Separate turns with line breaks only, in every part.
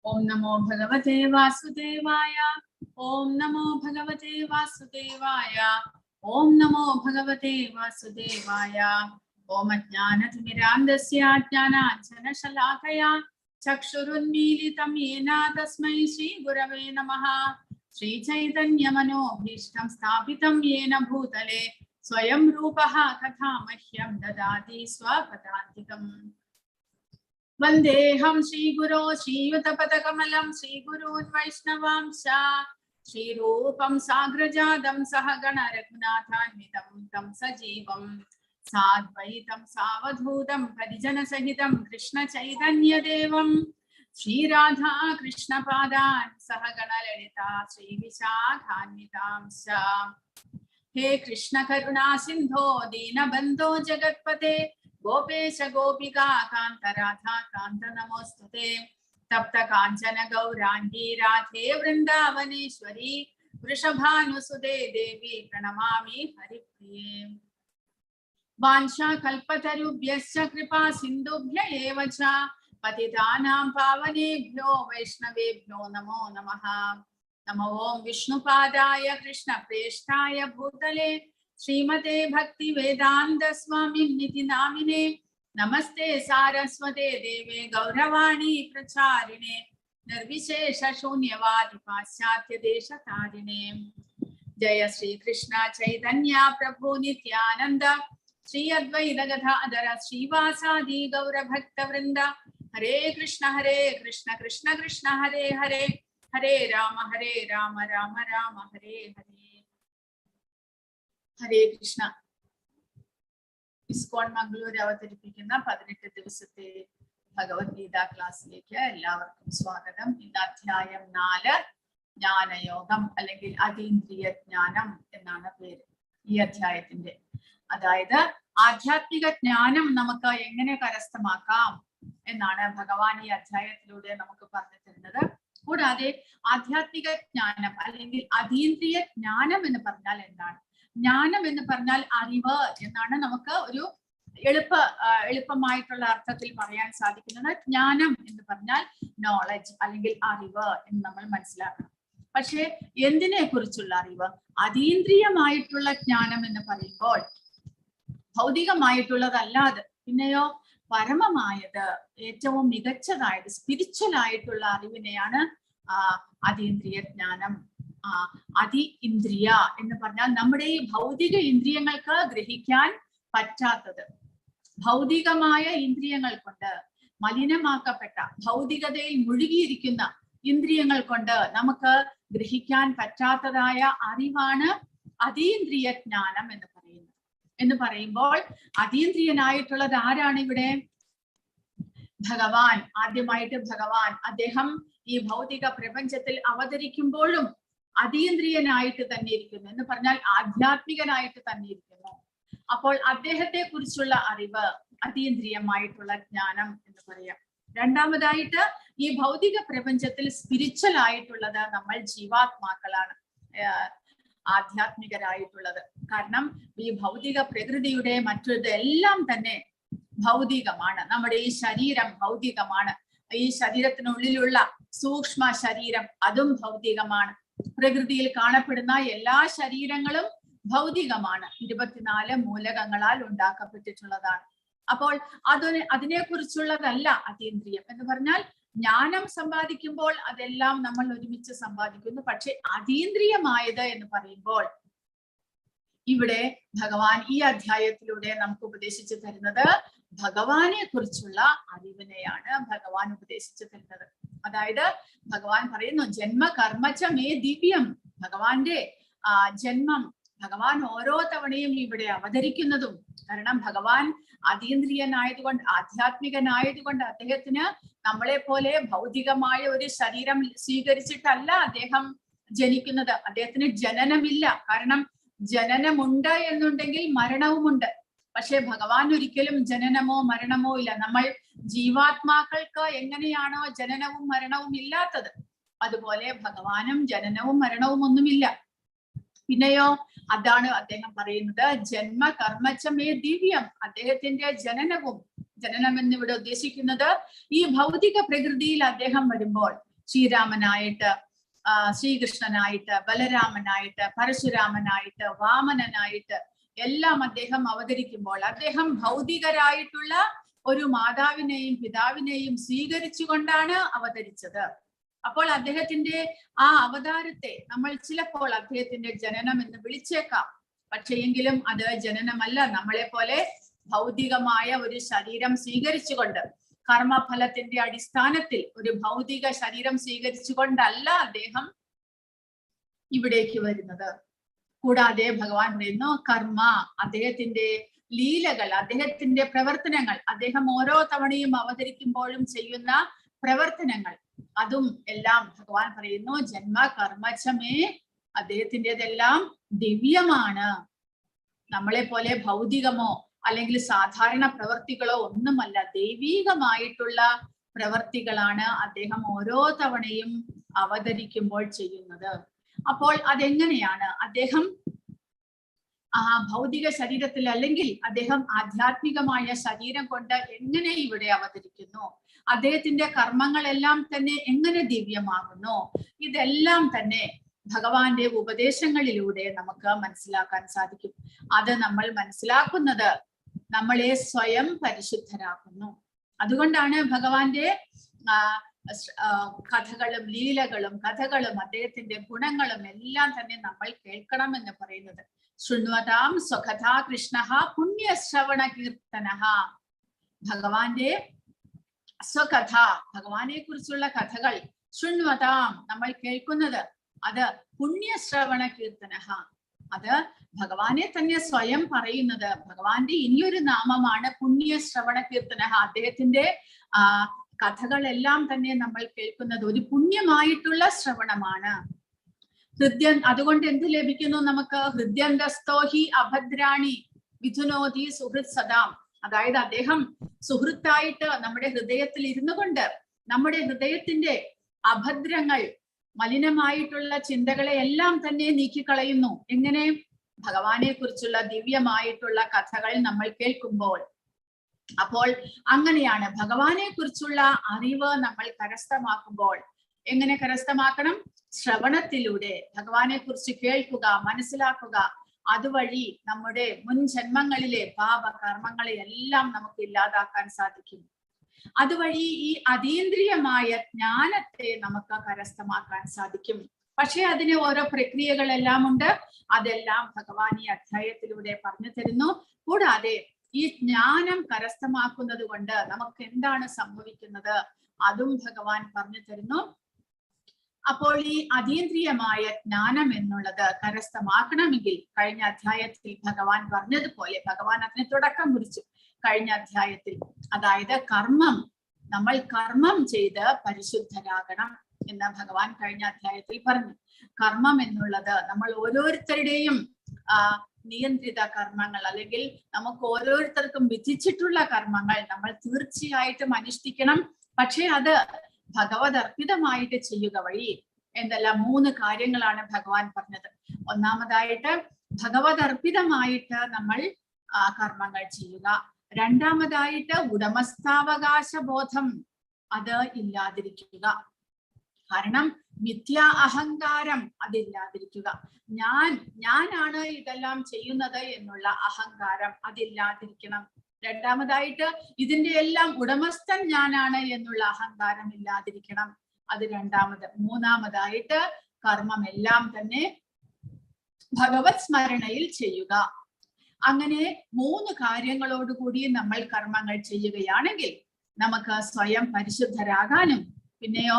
Om Namo Bhagavate Vasudevaya. Om Namo Bhagavate Vasudevaya. Om Namo Bhagavate Vasudevaya. Om Ajnanathmirandasya Ajnananjana Shalakaya Chakshurunmilitam Yena Tasmai Shri Gurave Namaha. Shri Chaitanya Manobhishtam Sthapitam Yena Bhutale Swayam Rupaha Kathamahyam Dadati Swapadantikam. Vandeham Shri Guru Shri Yutapatakamallam Shri Gurun Vaishnavamsha Shri Rupam Sagrajadam Sahagana Raghunathanvitam Tam Sajivam Sadvaitam Savadhutam Parijana Sahitam Krishna Chaitanya Devam Shri Radha Krishna Padan Sahagana Lalita Shri Vishakhanvitam Sha. He Krishna Karuna Sindho Dina Bandho Jagatpate Gopesha Gopika Kanta Radha Kanta Namostute Tapta Kanchana Gaurangi Radhe Vrindavaneshwari Vrishabhanusude Devi Pranamami Haripriye. Vansha Kalpatarubhyascha Kripa Sindubhya Evacha Patitanam Pavanebhyo Vaishnavebhyo Namo Namaha. Namo Om Vishnupadaya Krishna Preshtaya Bhutale Srimate Bhakti Vedanta Swami Niti Namine Namaste Saraswate Deve Gauravani Pracharine Nirvishesha Shunyavadi Pasyatya Desha Tarine. Jaya Sri Krishna Chaitanya Prabhu Nityananda Sri Advaita Gadadhara Srivasadi Gaura Bhakta Vrinda. Hare Krishna Krishna Krishna Hare Hare Hare Rama Rama Rama Hare Hare. Hare Krishna. ISKCON Mangalore അവതരിപ്പിക്കുന്ന 18 ദിവസത്തെ ഭഗവത്ഗീത ക്ലാസ്സിലേക്ക് എല്ലാവർക്കും സ്വാഗതം. ഇന്ന് അധ്യായം 4 ജ്ഞാനയോഗം അല്ലെങ്കിൽ അതീന്ദ്രിയ ജ്ഞാനം എന്നാണ് പേര് ഈ അധ്യായത്തിന്റെ. അതായത് ആധ്യാത്മിക ജ്ഞാനം നമുക്ക് എങ്ങനെ കരസ്ഥമാക്കാം എന്നാണ് ഭഗവാൻ ഈ അധ്യായത്തിലൂടെ നമുക്ക് പറഞ്ഞു തരുന്നത്. കൂടാതെ ആധ്യാത്മിക ജ്ഞാനം അല്ലെങ്കിൽ അതീന്ദ്രിയ ജ്ഞാനം എന്ന് പറഞ്ഞാൽ എന്താണ്? ജ്ഞാനം എന്ന് പറഞ്ഞാൽ അറിവ് എന്നാണ് നമുക്ക് ഒരു എളുപ്പമായിട്ടുള്ള അർത്ഥത്തിൽ പറയാൻ സാധിക്കുന്നത്. ജ്ഞാനം എന്ന് പറഞ്ഞാൽ നോളജ് അല്ലെങ്കിൽ അറിവ് എന്ന് നമ്മൾ മനസ്സിലാക്കണം. പക്ഷെ എന്തിനെ കുറിച്ചുള്ള അറിവ്? അതീന്ദ്രിയമായിട്ടുള്ള ജ്ഞാനം എന്ന് പറയുമ്പോൾ ഭൗതികമായിട്ടുള്ളതല്ലാതെ പിന്നെയോ പരമമായത്, ഏറ്റവും മികച്ചതായത്, സ്പിരിച്വൽ ആയിട്ടുള്ള അറിവിനെയാണ് അതീന്ദ്രിയ ജ്ഞാനം. ഇന്ദ്രിയ എന്ന് പറഞ്ഞാൽ നമ്മുടെ ഈ ഭൗതിക ഇന്ദ്രിയങ്ങൾക്ക് ഗ്രഹിക്കാൻ പറ്റാത്തത്, ഭൗതികമായ ഇന്ദ്രിയങ്ങൾ കൊണ്ട് മലിനമാക്കപ്പെട്ട, ഭൗതികതയിൽ മുഴുകിയിരിക്കുന്ന ഇന്ദ്രിയങ്ങൾ കൊണ്ട് നമുക്ക് ഗ്രഹിക്കാൻ പറ്റാത്തതായ അറിവാണ് അതീന്ദ്രിയ ജ്ഞാനം എന്ന് പറയുമ്പോൾ അതീന്ദ്രിയനായിട്ടുള്ളത് ആരാണ് ഇവിടെ? ഭഗവാൻ. ആദ്യമായിട്ട് ഭഗവാൻ അദ്ദേഹം ഈ ഭൗതിക പ്രപഞ്ചത്തിൽ അവതരിക്കുമ്പോഴും അതീന്ദ്രിയനായിട്ട് തന്നെ ഇരിക്കുന്നു എന്ന് പറഞ്ഞാൽ ആധ്യാത്മികനായിട്ട് തന്നെ ഇരിക്കുന്നു. അപ്പോൾ അദ്ദേഹത്തെ കുറിച്ചുള്ള അറിവ് അതീന്ദ്രിയമായിട്ടുള്ള ജ്ഞാനം എന്ന് പറയാം. രണ്ടാമതായിട്ട് ഈ ഭൗതിക പ്രപഞ്ചത്തിൽ സ്പിരിച്വൽ ആയിട്ടുള്ളത് നമ്മൾ ജീവാത്മാക്കളാണ്, ആധ്യാത്മികരായിട്ടുള്ളത്. കാരണം ഈ ഭൗതിക പ്രകൃതിയുടെ മറ്റൊരിതെല്ലാം തന്നെ ഭൗതികമാണ്. നമ്മുടെ ഈ ശരീരം ഭൗതികമാണ്. ഈ ശരീരത്തിനുള്ളിലുള്ള സൂക്ഷ്മ ശരീരം അതും ഭൗതികമാണ്. പ്രകൃതിയിൽ കാണപ്പെടുന്ന എല്ലാ ശരീരങ്ങളും ഭൗതികമാണ്. 24 മൂലകങ്ങളാൽ ഉണ്ടാക്കപ്പെട്ടിട്ടുള്ളതാണ്. അപ്പോൾ അതിനെ കുറിച്ചുള്ളതല്ല അതീന്ദ്രിയം എന്ന് പറഞ്ഞാൽ ജ്ഞാനം സമ്പാദിക്കുമ്പോൾ അതെല്ലാം നമ്മൾ ഒരുമിച്ച് സമ്പാദിക്കുന്നു. പക്ഷെ അതീന്ദ്രിയമായത് എന്ന് പറയുമ്പോൾ ഇവിടെ ഭഗവാൻ ഈ അധ്യായത്തിലൂടെ നമുക്ക് ഉപദേശിച്ചു തരുന്നത് ഭഗവാനെ കുറിച്ചുള്ള അറിവിനെയാണ് ഭഗവാൻ ഉപദേശിച്ചു തരുന്നത്. അതായത് ഭഗവാൻ പറയുന്നു ജന്മ കർമ്മച്ച മേ ദിവ്യം. ഭഗവാന്റെ ജന്മം, ഭഗവാൻ ഓരോ തവണയും ഇവിടെ അവതരിക്കുന്നതും, കാരണം ഭഗവാൻ അതീന്ദ്രിയനായതുകൊണ്ട്, ആധ്യാത്മികനായതുകൊണ്ട് അദ്ദേഹത്തിന് നമ്മളെ പോലെ ഭൗതികമായ ഒരു ശരീരം സ്വീകരിച്ചിട്ടല്ല അദ്ദേഹം ജനിക്കുന്നത്. അദ്ദേഹത്തിന് ജനനമില്ല. കാരണം ജനനമുണ്ട് എന്നുണ്ടെങ്കിൽ മരണവുമുണ്ട്. പക്ഷെ ഭഗവാൻ ഒരിക്കലും ജനനമോ മരണമോ ഇല്ല. നമ്മൾ ജീവാത്മാക്കൾക്ക് എങ്ങനെയാണോ ജനനവും മരണവും ഇല്ലാത്തത്, അതുപോലെ ഭഗവാനും ജനനവും മരണവും ഒന്നുമില്ല. പിന്നെയോ അതാണ് അദ്ദേഹം പറയുന്നത് ജന്മ കർമ്മച്ചമേ ദിവ്യം. അദ്ദേഹത്തിന്റെ ജനനം എന്നിവിടെ ഉദ്ദേശിക്കുന്നത് ഈ ഭൗതിക പ്രകൃതിയിൽ അദ്ദേഹം വരുമ്പോൾ ശ്രീരാമനായിട്ട്, ശ്രീകൃഷ്ണനായിട്ട്, ബലരാമനായിട്ട്, പരശുരാമനായിട്ട്, വാമനനായിട്ട് എല്ലാം അദ്ദേഹം അവതരിക്കുമ്പോൾ അദ്ദേഹം ഭൗതികരായിട്ടുള്ള ഒരു മാതാവിനെയും പിതാവിനെയും സ്വീകരിച്ചുകൊണ്ടാണ് അവതരിച്ചത്. അപ്പോൾ അദ്ദേഹത്തിന്റെ ആ അവതാരത്തെ നമ്മൾ ചിലപ്പോൾ അദ്ദേഹത്തിന്റെ ജനനം എന്ന് വിളിച്ചേക്കാം. പക്ഷേ എങ്കിലും അത് ജനനമല്ല. നമ്മളെ പോലെ ഭൗതികമായ ഒരു ശരീരം സ്വീകരിച്ചുകൊണ്ട്, കർമ്മഫലത്തിന്റെ അടിസ്ഥാനത്തിൽ ഒരു ഭൗതിക ശരീരം സ്വീകരിച്ചുകൊണ്ടല്ല അദ്ദേഹം ഇവിടേക്ക് വരുന്നത്. കൂടാതെ ഭഗവാൻ പറയുന്നു, കർമ്മ, അദ്ദേഹത്തിന്റെ ലീലകൾ, അദ്ദേഹത്തിന്റെ പ്രവർത്തനങ്ങൾ, അദ്ദേഹം ഓരോ തവണയും അവതരിക്കുമ്പോഴും ചെയ്യുന്ന പ്രവർത്തനങ്ങൾ, അതും എല്ലാം ഭഗവാൻ പറയുന്നു ജന്മ കർമ്മച്ചമേ, അദ്ദേഹത്തിൻ്റെതെല്ലാം ദിവ്യമാണ്. നമ്മളെ പോലെ ഭൗതികമോ അല്ലെങ്കിൽ സാധാരണ പ്രവർത്തികളോ ഒന്നുമല്ല, ദൈവീകമായിട്ടുള്ള പ്രവർത്തികളാണ് അദ്ദേഹം ഓരോ തവണയും അവതരിക്കുമ്പോൾ ചെയ്യുന്നത്. അപ്പോൾ അതെങ്ങനെയാണ് അദ്ദേഹം ആ ഭൗതിക ശരീരത്തിൽ അല്ലെങ്കിൽ അദ്ദേഹം ആധ്യാത്മികമായ ശരീരം കൊണ്ട് എങ്ങനെ ഇവിടെ അവതരിക്കുന്നു, അദ്ദേഹത്തിന്റെ കർമ്മങ്ങളെല്ലാം തന്നെ എങ്ങനെ ദിവ്യമാകുന്നു, ഇതെല്ലാം തന്നെ ഭഗവാന്റെ ഉപദേശങ്ങളിലൂടെ നമുക്ക് മനസ്സിലാക്കാൻ സാധിക്കും. അത് നമ്മൾ മനസ്സിലാക്കുന്നത് നമ്മളെ സ്വയം പരിശുദ്ധരാക്കുന്നു. അതുകൊണ്ടാണ് ഭഗവാന്റെ കഥകളും ലീലകളും കഥകളും അദ്ദേഹത്തിന്റെ ഗുണങ്ങളും എല്ലാം തന്നെ നമ്മൾ കേൾക്കണം എന്ന് പറയുന്നത്. ശൃണ്വതാം സ്വകഥാ കൃഷ്ണ പുണ്യശ്രവണ കീർത്തന. ഭഗവാന്റെ സ്വകഥ, ഭഗവാനെ കുറിച്ചുള്ള കഥകൾ, ശൃണ്വതാം നമ്മൾ കേൾക്കുന്നത്, അത് പുണ്യശ്രവണ കീർത്തന, അത് ഭഗവാനെ തന്നെ സ്വയം പറയുന്നത്. ഭഗവാന്റെ ഇനിയൊരു നാമമാണ് പുണ്യശ്രവണ കീർത്തന. അദ്ദേഹത്തിന്റെ കഥകളെല്ലാം തന്നെ നമ്മൾ കേൾക്കുന്നത് ഒരു പുണ്യമായിട്ടുള്ള ശ്രവണമാണ്. അതുകൊണ്ട് എന്ത് ലഭിക്കുന്നു നമുക്ക്? ഹൃദ്യന്തസ്തോഹി അഭദ്രാണി വിധുനോധി സുഹൃത് സദാം. അതായത് അദ്ദേഹം സുഹൃത്തായിട്ട് നമ്മുടെ ഹൃദയത്തിൽ ഇരുന്നു കൊണ്ട് നമ്മുടെ ഹൃദയത്തിന്റെ അഭദ്രങ്ങൾ, മലിനമായിട്ടുള്ള ചിന്തകളെ എല്ലാം തന്നെ നീക്കിക്കളയുന്നു. എങ്ങനെ? ഭഗവാനെ കുറിച്ചുള്ള ദിവ്യമായിട്ടുള്ള കഥകൾ നമ്മൾ കേൾക്കുമ്പോൾ. അപ്പോൾ അങ്ങനെയാണ് ഭഗവാനെ കുറിച്ചുള്ള അറിവ് നമ്മൾ കരസ്ഥമാക്കുമ്പോൾ. എങ്ങനെ കരസ്ഥമാക്കണം? ശ്രവണത്തിലൂടെ ഭഗവാനെ കുറിച്ച് കേൾക്കുക, മനസ്സിലാക്കുക. അതുവഴി നമ്മുടെ മുൻ ജന്മങ്ങളിലെ പാപ കർമ്മങ്ങളെ എല്ലാം നമുക്ക് ഇല്ലാതാക്കാൻ സാധിക്കും. അതുവഴി ഈ അതീന്ദ്രിയമായ ജ്ഞാനത്തെ നമുക്ക് കരസ്ഥമാക്കാൻ സാധിക്കും. പക്ഷെ അതിന് ഓരോ പ്രക്രിയകളെല്ലാം ഉണ്ട്. അതെല്ലാം ഭഗവാൻ ഈ അധ്യായത്തിലൂടെ പറഞ്ഞു തരുന്നു. കൂടാതെ ഈ ജ്ഞാനം കരസ്ഥമാക്കുന്നത് കൊണ്ട് നമുക്ക് എന്താണ് സംഭവിക്കുന്നത് അതും ഭഗവാൻ പറഞ്ഞു തരുന്നു. അപ്പോൾ ഈ അതീന്ദ്രിയമായ ജ്ഞാനം എന്നുള്ളത് കരസ്ഥമാക്കണമെങ്കിൽ കഴിഞ്ഞ അധ്യായത്തിൽ ഭഗവാൻ പറഞ്ഞതുപോലെ ഭഗവാൻ അതിന് തുടക്കം കുറിച്ചു. കഴിഞ്ഞ അധ്യായത്തിൽ, അതായത് കർമ്മം, നമ്മൾ കർമ്മം ചെയ്ത് പരിശുദ്ധരാകണം എന്ന് ഭഗവാൻ കഴിഞ്ഞ അധ്യായത്തിൽ പറഞ്ഞു. കർമ്മം എന്നുള്ളത് നമ്മൾ ഓരോരുത്തരുടെയും നിയന്ത്രിത കർമ്മങ്ങൾ, അല്ലെങ്കിൽ നമുക്ക് ഓരോരുത്തർക്കും വിധിച്ചിട്ടുള്ള കർമ്മങ്ങൾ നമ്മൾ തീർച്ചയായിട്ടും അനുഷ്ഠിക്കണം. പക്ഷെ അത് ഭഗവത് അർപ്പിതമായിട്ട് ചെയ്യുക വഴി എന്തെല്ലാം 3 കാര്യങ്ങളാണ് ഭഗവാൻ പറഞ്ഞത്. ഒന്നാമതായിട്ട് ഭഗവത് അർപ്പിതമായിട്ട് നമ്മൾ കർമ്മങ്ങൾ ചെയ്യുക. രണ്ടാമതായിട്ട് ഉടമസ്ഥാവകാശ ബോധം അത് ഇല്ലാതിരിക്കുക. കാരണം മിഥ്യാ അഹങ്കാരം അതില്ലാതിരിക്കുക. ഞാനാണ് ഇതെല്ലാം ചെയ്യുന്നത് എന്നുള്ള അഹങ്കാരം അതില്ലാതിരിക്കണം. രണ്ടാമതായിട്ട് ഇതിന്റെ എല്ലാം ഉടമസ്ഥൻ ഞാനാണ് എന്നുള്ള അഹങ്കാരം ഇല്ലാതിരിക്കണം. അത് രണ്ടാമത്. മൂന്നാമതായിട്ട് കർമ്മം എല്ലാം തന്നെ ഭഗവത് സ്മരണയിൽ ചെയ്യുക. അങ്ങനെ 3 കാര്യങ്ങളോടുകൂടി നമ്മൾ കർമ്മങ്ങൾ ചെയ്യുകയാണെങ്കിൽ നമുക്ക് സ്വയം പരിശുദ്ധരാകാനും പിന്നെയോ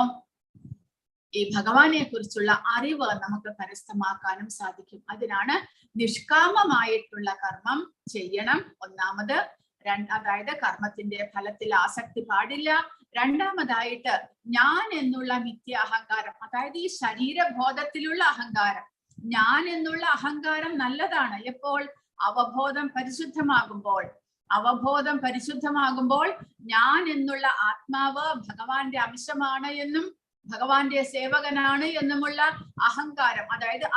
ഈ ഭഗവാനെ കുറിച്ചുള്ള അറിവ് നമുക്ക് കരസ്ഥമാക്കാനും സാധിക്കും. അതിനാണ് നിഷ്കാമമായിട്ടുള്ള കർമ്മം ചെയ്യണം. ഒന്നാമത്. അതായത് കർമ്മത്തിന്റെ ഫലത്തിൽ ആസക്തി പാടില്ല. രണ്ടാമതായിട്ട് ഞാൻ എന്നുള്ള മിഥ്യ അഹങ്കാരം, അതായത് ഈ ശരീരബോധത്തിലുള്ള അഹങ്കാരം. ഞാൻ എന്നുള്ള അഹങ്കാരം നല്ലതാണ് എപ്പോൾ? അവബോധം പരിശുദ്ധമാകുമ്പോൾ. അവബോധം പരിശുദ്ധമാകുമ്പോൾ ഞാൻ എന്നുള്ള ആത്മാവ് ഭഗവാന്റെ അംശമാണ് എന്നും ഭഗവാന്റെ സേവകനാണ് എന്നുമുള്ള അഹങ്കാരം, അതായത്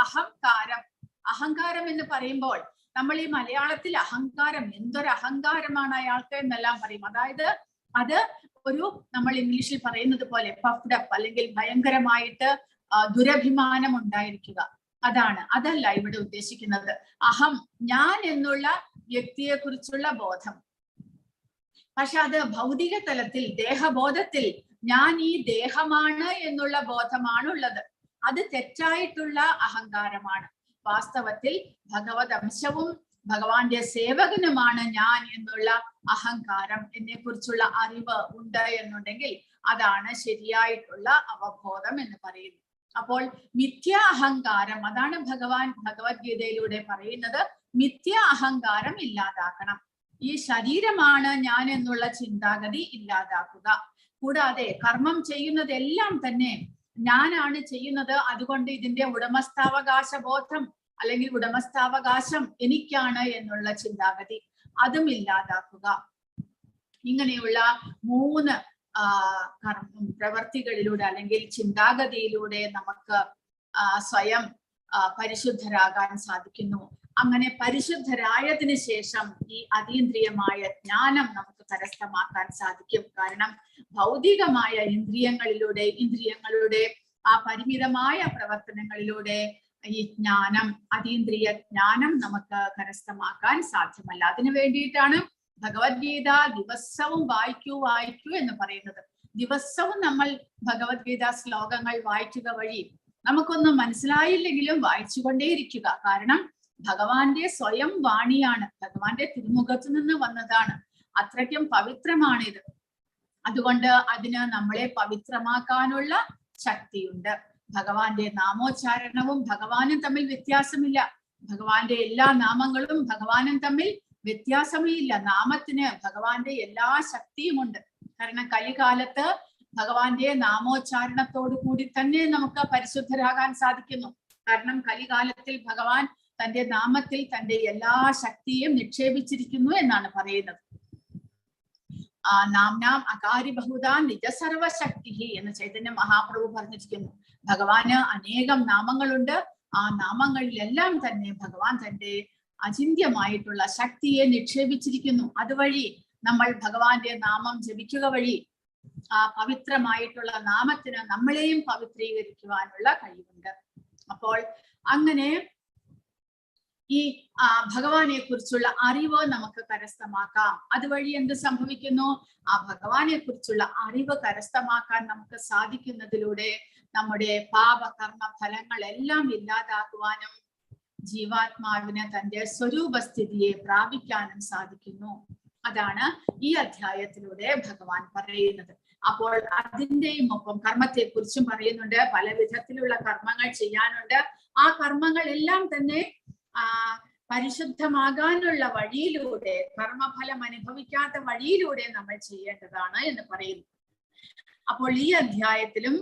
അഹങ്കാരം എന്ന് പറയുമ്പോൾ നമ്മൾ ഈ മലയാളത്തിൽ അഹങ്കാരം, എന്തൊരു അഹങ്കാരമാണ് അയാൾക്ക് എന്നെല്ലാം പറയും. അതായത് അത് ഒരു നമ്മൾ ഇംഗ്ലീഷിൽ പറയുന്നത് പോലെ പഫ്ഡ് അപ്പ് അല്ലെങ്കിൽ ഭയങ്കരമായിട്ട് ദുരഭിമാനം ഉണ്ടായിരിക്കുക. അതല്ല ഇവിടെ ഉദ്ദേശിക്കുന്നത്. അഹം, ഞാൻ എന്നുള്ള വ്യക്തിയെ കുറിച്ചുള്ള ബോധം. പക്ഷെ അത് ഭൗതിക തലത്തിൽ, ദേഹബോധത്തിൽ ഞാൻ ഈ ദേഹമാണ് എന്നുള്ള ബോധമാണുള്ളത്. അത് തെറ്റായിട്ടുള്ള അഹങ്കാരമാണ്. വാസ്തവത്തിൽ ഭഗവത് അംശവും ഭഗവാന്റെ സേവകനുമാണ് ഞാൻ എന്നുള്ള അഹങ്കാരം, എന്നെ കുറിച്ചുള്ള അറിവ് ഉണ്ട് എന്നുണ്ടെങ്കിൽ അതാണ് ശരിയായിട്ടുള്ള അവബോധം എന്ന് പറയുന്നത്. അപ്പോൾ മിഥ്യാ അഹങ്കാരം, അതാണ് ഭഗവാൻ ഭഗവത്ഗീതയിലൂടെ പറയുന്നത്. മിഥ്യാ അഹങ്കാരം ഇല്ലാതാക്കണം. ഈ ശരീരമാണ് ഞാൻ എന്നുള്ള ചിന്താഗതി ഇല്ലാതാക്കുക. കൂടാതെ കർമ്മം ചെയ്യുന്നതെല്ലാം തന്നെ ഞാനാണ് ചെയ്യുന്നത്, അതുകൊണ്ട് ഇതിന്റെ ഉടമസ്ഥാവകാശ ബോധം അല്ലെങ്കിൽ ഉടമസ്ഥാവകാശം എനിക്കാണ് എന്നുള്ള ചിന്താഗതി, അതും ഇല്ലാതാക്കുക. ഇങ്ങനെയുള്ള 3 പ്രവർത്തികളിലൂടെ അല്ലെങ്കിൽ ചിന്താഗതിയിലൂടെ നമുക്ക് സ്വയം പരിശുദ്ധരാകാൻ സാധിക്കുന്നു. അങ്ങനെ പരിശുദ്ധരായതിനു ശേഷം ഈ അതീന്ദ്രിയമായ ജ്ഞാനം നമുക്ക് കരസ്ഥമാക്കാൻ സാധിക്കും. കാരണം ഭൗതികമായ ഇന്ദ്രിയങ്ങളുടെ ആ പരിമിതമായ പ്രവർത്തനങ്ങളിലൂടെ ഈ ജ്ഞാനം, അതീന്ദ്രിയ ജ്ഞാനം നമുക്ക് കരസ്ഥമാക്കാൻ സാധ്യമല്ല. അതിനു വേണ്ടിയിട്ടാണ് ഭഗവത്ഗീത ദിവസവും വായിക്കൂ എന്ന് പറയുന്നത്. ദിവസവും നമ്മൾ ഭഗവത്ഗീത ശ്ലോകങ്ങൾ വായിക്കുക വഴി നമുക്കൊന്നും മനസ്സിലായില്ലെങ്കിലും വായിച്ചുകൊണ്ടേയിരിക്കുക. കാരണം ഭഗവാന്റെ സ്വയം വാണിയാണ്, ഭഗവാന്റെ തിരുമുഖത്തു നിന്ന് വന്നതാണ്. അത്രയ്ക്കും പവിത്രമാണിത്. അതുകൊണ്ട് അതിന് നമ്മളെ പവിത്രമാക്കാനുള്ള ശക്തിയുണ്ട്. ഭഗവാന്റെ നാമോച്ചാരണവും ഭഗവാനും തമ്മിൽ വ്യത്യാസമില്ല. ഭഗവാന്റെ എല്ലാ നാമങ്ങളും ഭഗവാനും തമ്മിൽ വ്യത്യാസമേ ഇല്ല. നാമത്തിന് ഭഗവാന്റെ എല്ലാ ശക്തിയുമുണ്ട്. കാരണം കലികാലത്ത് ഭഗവാന്റെ നാമോച്ചാരണത്തോടു കൂടി തന്നെ നമുക്ക് പരിശുദ്ധരാകാൻ സാധിക്കുന്നു. കാരണം കലികാലത്തിൽ ഭഗവാൻ തന്റെ നാമത്തിൽ തന്റെ എല്ലാ ശക്തിയും നിക്ഷേപിച്ചിരിക്കുന്നു എന്നാണ് പറയുന്നത്. നാം അകാരി ബഹുദാ നിജ സർവശക്തി എന്ന് ചൈതന്യ മഹാപ്രഭു പറഞ്ഞിരിക്കുന്നു. ഭഗവാന് അനേകം നാമങ്ങളുണ്ട്. ആ നാമങ്ങളിലെല്ലാം തന്നെ ഭഗവാൻ തന്റെ അചിന്ത്യമായിട്ടുള്ള ശക്തിയെ നിക്ഷേപിച്ചിരിക്കുന്നു. അതുവഴി നമ്മൾ ഭഗവാന്റെ നാമം ജപിക്കുക വഴി ആ പവിത്രമായിട്ടുള്ള നാമത്തിന് നമ്മളെയും പവിത്രീകരിക്കുവാനുള്ള കഴിവുണ്ട്. അപ്പോൾ അങ്ങനെ ഈ ഭഗവാനെ കുറിച്ചുള്ള അറിവ് നമുക്ക് കരസ്ഥമാക്കാം. അതുവഴി എന്ത് സംഭവിക്കുന്നു? ആ ഭഗവാനെ കുറിച്ചുള്ള അറിവ് കരസ്ഥമാക്കാൻ നമുക്ക് സാധിക്കുന്നതിലൂടെ നമ്മുടെ പാപകർമ്മ ഫലങ്ങളെല്ലാം ഇല്ലാതാക്കുവാനും ജീവാത്മാവിന് തന്റെ സ്വരൂപസ്ഥിതിയെ പ്രാപിക്കാനും സാധിക്കുന്നു. അതാണ് ഈ അധ്യായത്തിലൂടെ ഭഗവാൻ പറയുന്നത്. അപ്പോൾ അതിന്റെയും ഒപ്പം കർമ്മത്തെ കുറിച്ചും പറയുന്നുണ്ട്. പല വിധത്തിലുള്ള കർമ്മങ്ങൾ ചെയ്യാനുണ്ട്. ആ കർമ്മങ്ങളെല്ലാം തന്നെ പരിശുദ്ധമാകാനുള്ള വഴിയിലൂടെ, കർമ്മഫലം അനുഭവിക്കാത്ത വഴിയിലൂടെ നമ്മൾ ചെയ്യേണ്ടതാണ് എന്ന് പറയുന്നു. അപ്പോൾ ഈ അധ്യായത്തിലും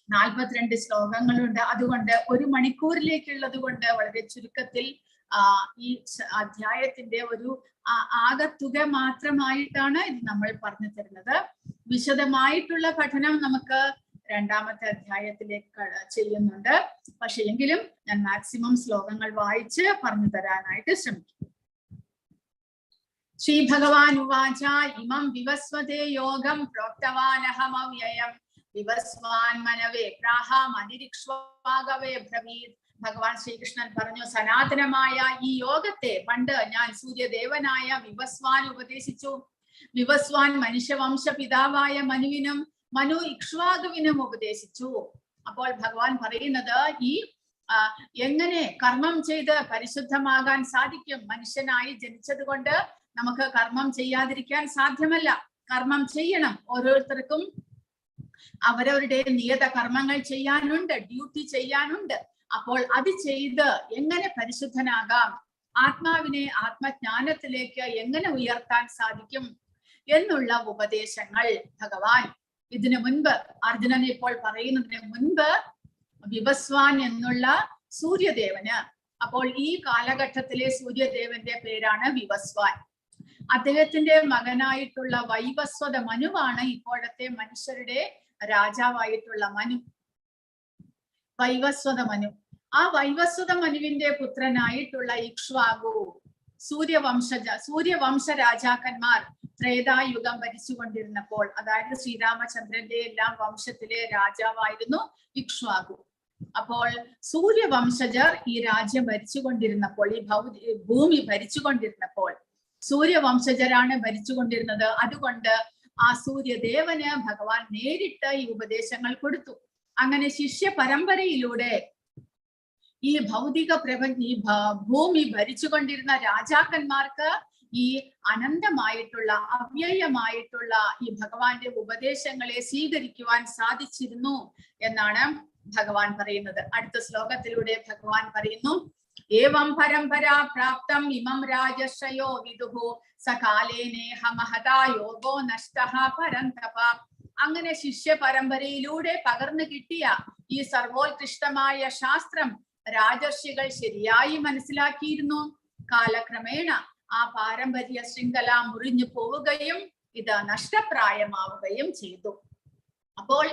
42 ശ്ലോകങ്ങളുണ്ട്. അതുകൊണ്ട് 1 മണിക്കൂറിലേക്കുള്ളത് കൊണ്ട് വളരെ ചുരുക്കത്തിൽ ഈ അധ്യായത്തിന്റെ ഒരു ആകത്തുക മാത്രമായിട്ടാണ് ഇത് നമ്മൾ പറഞ്ഞു തരുന്നത്. വിശദമായിട്ടുള്ള പഠനം നമുക്ക് 2ാമത്തെ അധ്യായത്തിലേക്ക് ചെയ്യുന്നുണ്ട്. പക്ഷെ എങ്കിലും ഞാൻ മാക്സിമം ശ്ലോകങ്ങൾ വായിച്ച് പറഞ്ഞു തരാനായിട്ട് ശ്രമിക്കും. ശ്രീ ഭഗവാൻ ഉവാച ഇമം വിവസ്വതേ യോഗം പ്രോക്തവാനഹമവ്യയം വിവസ്വാൻ മനവേ പ്രാഹാം അതിരിക്ഷ്വാഗവേ ബ്രവീത്. ഭഗവാൻ ശ്രീകൃഷ്ണൻ പറഞ്ഞു, സനാതനമായ ഈ യോഗത്തെ പണ്ട് ഞാൻ സൂര്യദേവനായ വിവസ്വാൻ ഉപദേശിച്ചു. വിവസ്വാൻ മനുഷ്യവംശ പിതാവായ മനുവിനും മനു ഇക്ഷ്വാകുവിനും ഉപദേശിച്ചു. അപ്പോൾ ഭഗവാൻ പറയുന്നത് ഈ എങ്ങനെ കർമ്മം ചെയ്ത് പരിശുദ്ധമാകാൻ സാധിക്കും? മനുഷ്യനായി ജനിച്ചത് കൊണ്ട് നമുക്ക് കർമ്മം ചെയ്യാതിരിക്കാൻ സാധ്യമല്ല. കർമ്മം ചെയ്യണം. ഓരോരുത്തർക്കും അവരവരുടെ നിയത കർമ്മങ്ങൾ ചെയ്യാനുണ്ട്, ഡ്യൂട്ടി ചെയ്യാനുണ്ട്. അപ്പോൾ അത് ചെയ്ത് എങ്ങനെ പരിശുദ്ധനാകാം, ആത്മാവിനെ ആത്മജ്ഞാനത്തിലേക്ക് എങ്ങനെ ഉയർത്താൻ സാധിക്കും എന്നുള്ള ഉപദേശങ്ങൾ ഭഗവാൻ ഇതിനു മുൻപ് അർജുനനെ ഇപ്പോൾ പറയുന്നതിന് മുൻപ് വിവസ്വാൻ എന്നുള്ള സൂര്യദേവന്, അപ്പോൾ ഈ കാലഘട്ടത്തിലെ സൂര്യദേവന്റെ പേരാണ് വിവസ്വാൻ. അദ്ദേഹത്തിന്റെ മകനായിട്ടുള്ള വൈവസ്വത മനുവാണ് ഇപ്പോഴത്തെ മനുഷ്യരുടെ രാജാവായിട്ടുള്ള മനു, വൈവസ്വത മനു. ആ വൈവസ്വത മനുവിന്റെ പുത്രനായിട്ടുള്ള ഇക്ഷ്വാകു സൂര്യവംശ രാജാക്കന്മാർ ത്രേതായുഗം ഭരിച്ചുകൊണ്ടിരുന്നപ്പോൾ, അതായത് ശ്രീരാമചന്ദ്രന്റെ എല്ലാം വംശത്തിലെ രാജാവായിരുന്നു ഇക്ഷ്വാകു. അപ്പോൾ സൂര്യവംശജർ ഈ രാജ്യം ഭരിച്ചുകൊണ്ടിരുന്നപ്പോൾ, ഈ ഭൂമി ഭരിച്ചുകൊണ്ടിരുന്നപ്പോൾ സൂര്യവംശജരാണ് ഭരിച്ചുകൊണ്ടിരുന്നത്. അതുകൊണ്ട് ആ സൂര്യദേവന് ഭഗവാൻ നേരിട്ട് ഈ ഉപദേശങ്ങൾ കൊടുത്തു. അങ്ങനെ ശിഷ്യ പരമ്പരയിലൂടെ ഈ ഭൗതിക ഈ ഭൂമി ഭരിച്ചുകൊണ്ടിരുന്ന രാജാക്കന്മാർക്ക് ഈ അനന്തമായിട്ടുള്ള അവ്യയമായിട്ടുള്ള ഈ ഭഗവാന്റെ ഉപദേശങ്ങളെ സ്വീകരിക്കുവാൻ സാധിച്ചിരുന്നു എന്നാണ് ഭഗവാൻ പറയുന്നത്. അടുത്ത ശ്ലോകത്തിലൂടെ ഭഗവാൻ പറയുന്നു, ഏവം പരമ്പരാ പ്രാപ്തം ഇമം രാജശ്രയോ വിദുഹു സകാലേനേഹ മഹതാ യോഗോ നഷ്ടഃ പരന്തപ. അങ്ങനെ ശിഷ്യ പരമ്പരയിലൂടെ പകർന്നു കിട്ടിയ ഈ സർവോത്കൃഷ്ടമായ ശാസ്ത്രം രാജർഷികൾ ശരിയായി മനസ്സിലാക്കിയിരുന്നു. കാലക്രമേണ ആ പാരമ്പര്യ ശൃംഖല മുറിഞ്ഞു പോവുകയും ഇത് നഷ്ടപ്രായമാവുകയും ചെയ്തു. അപ്പോൾ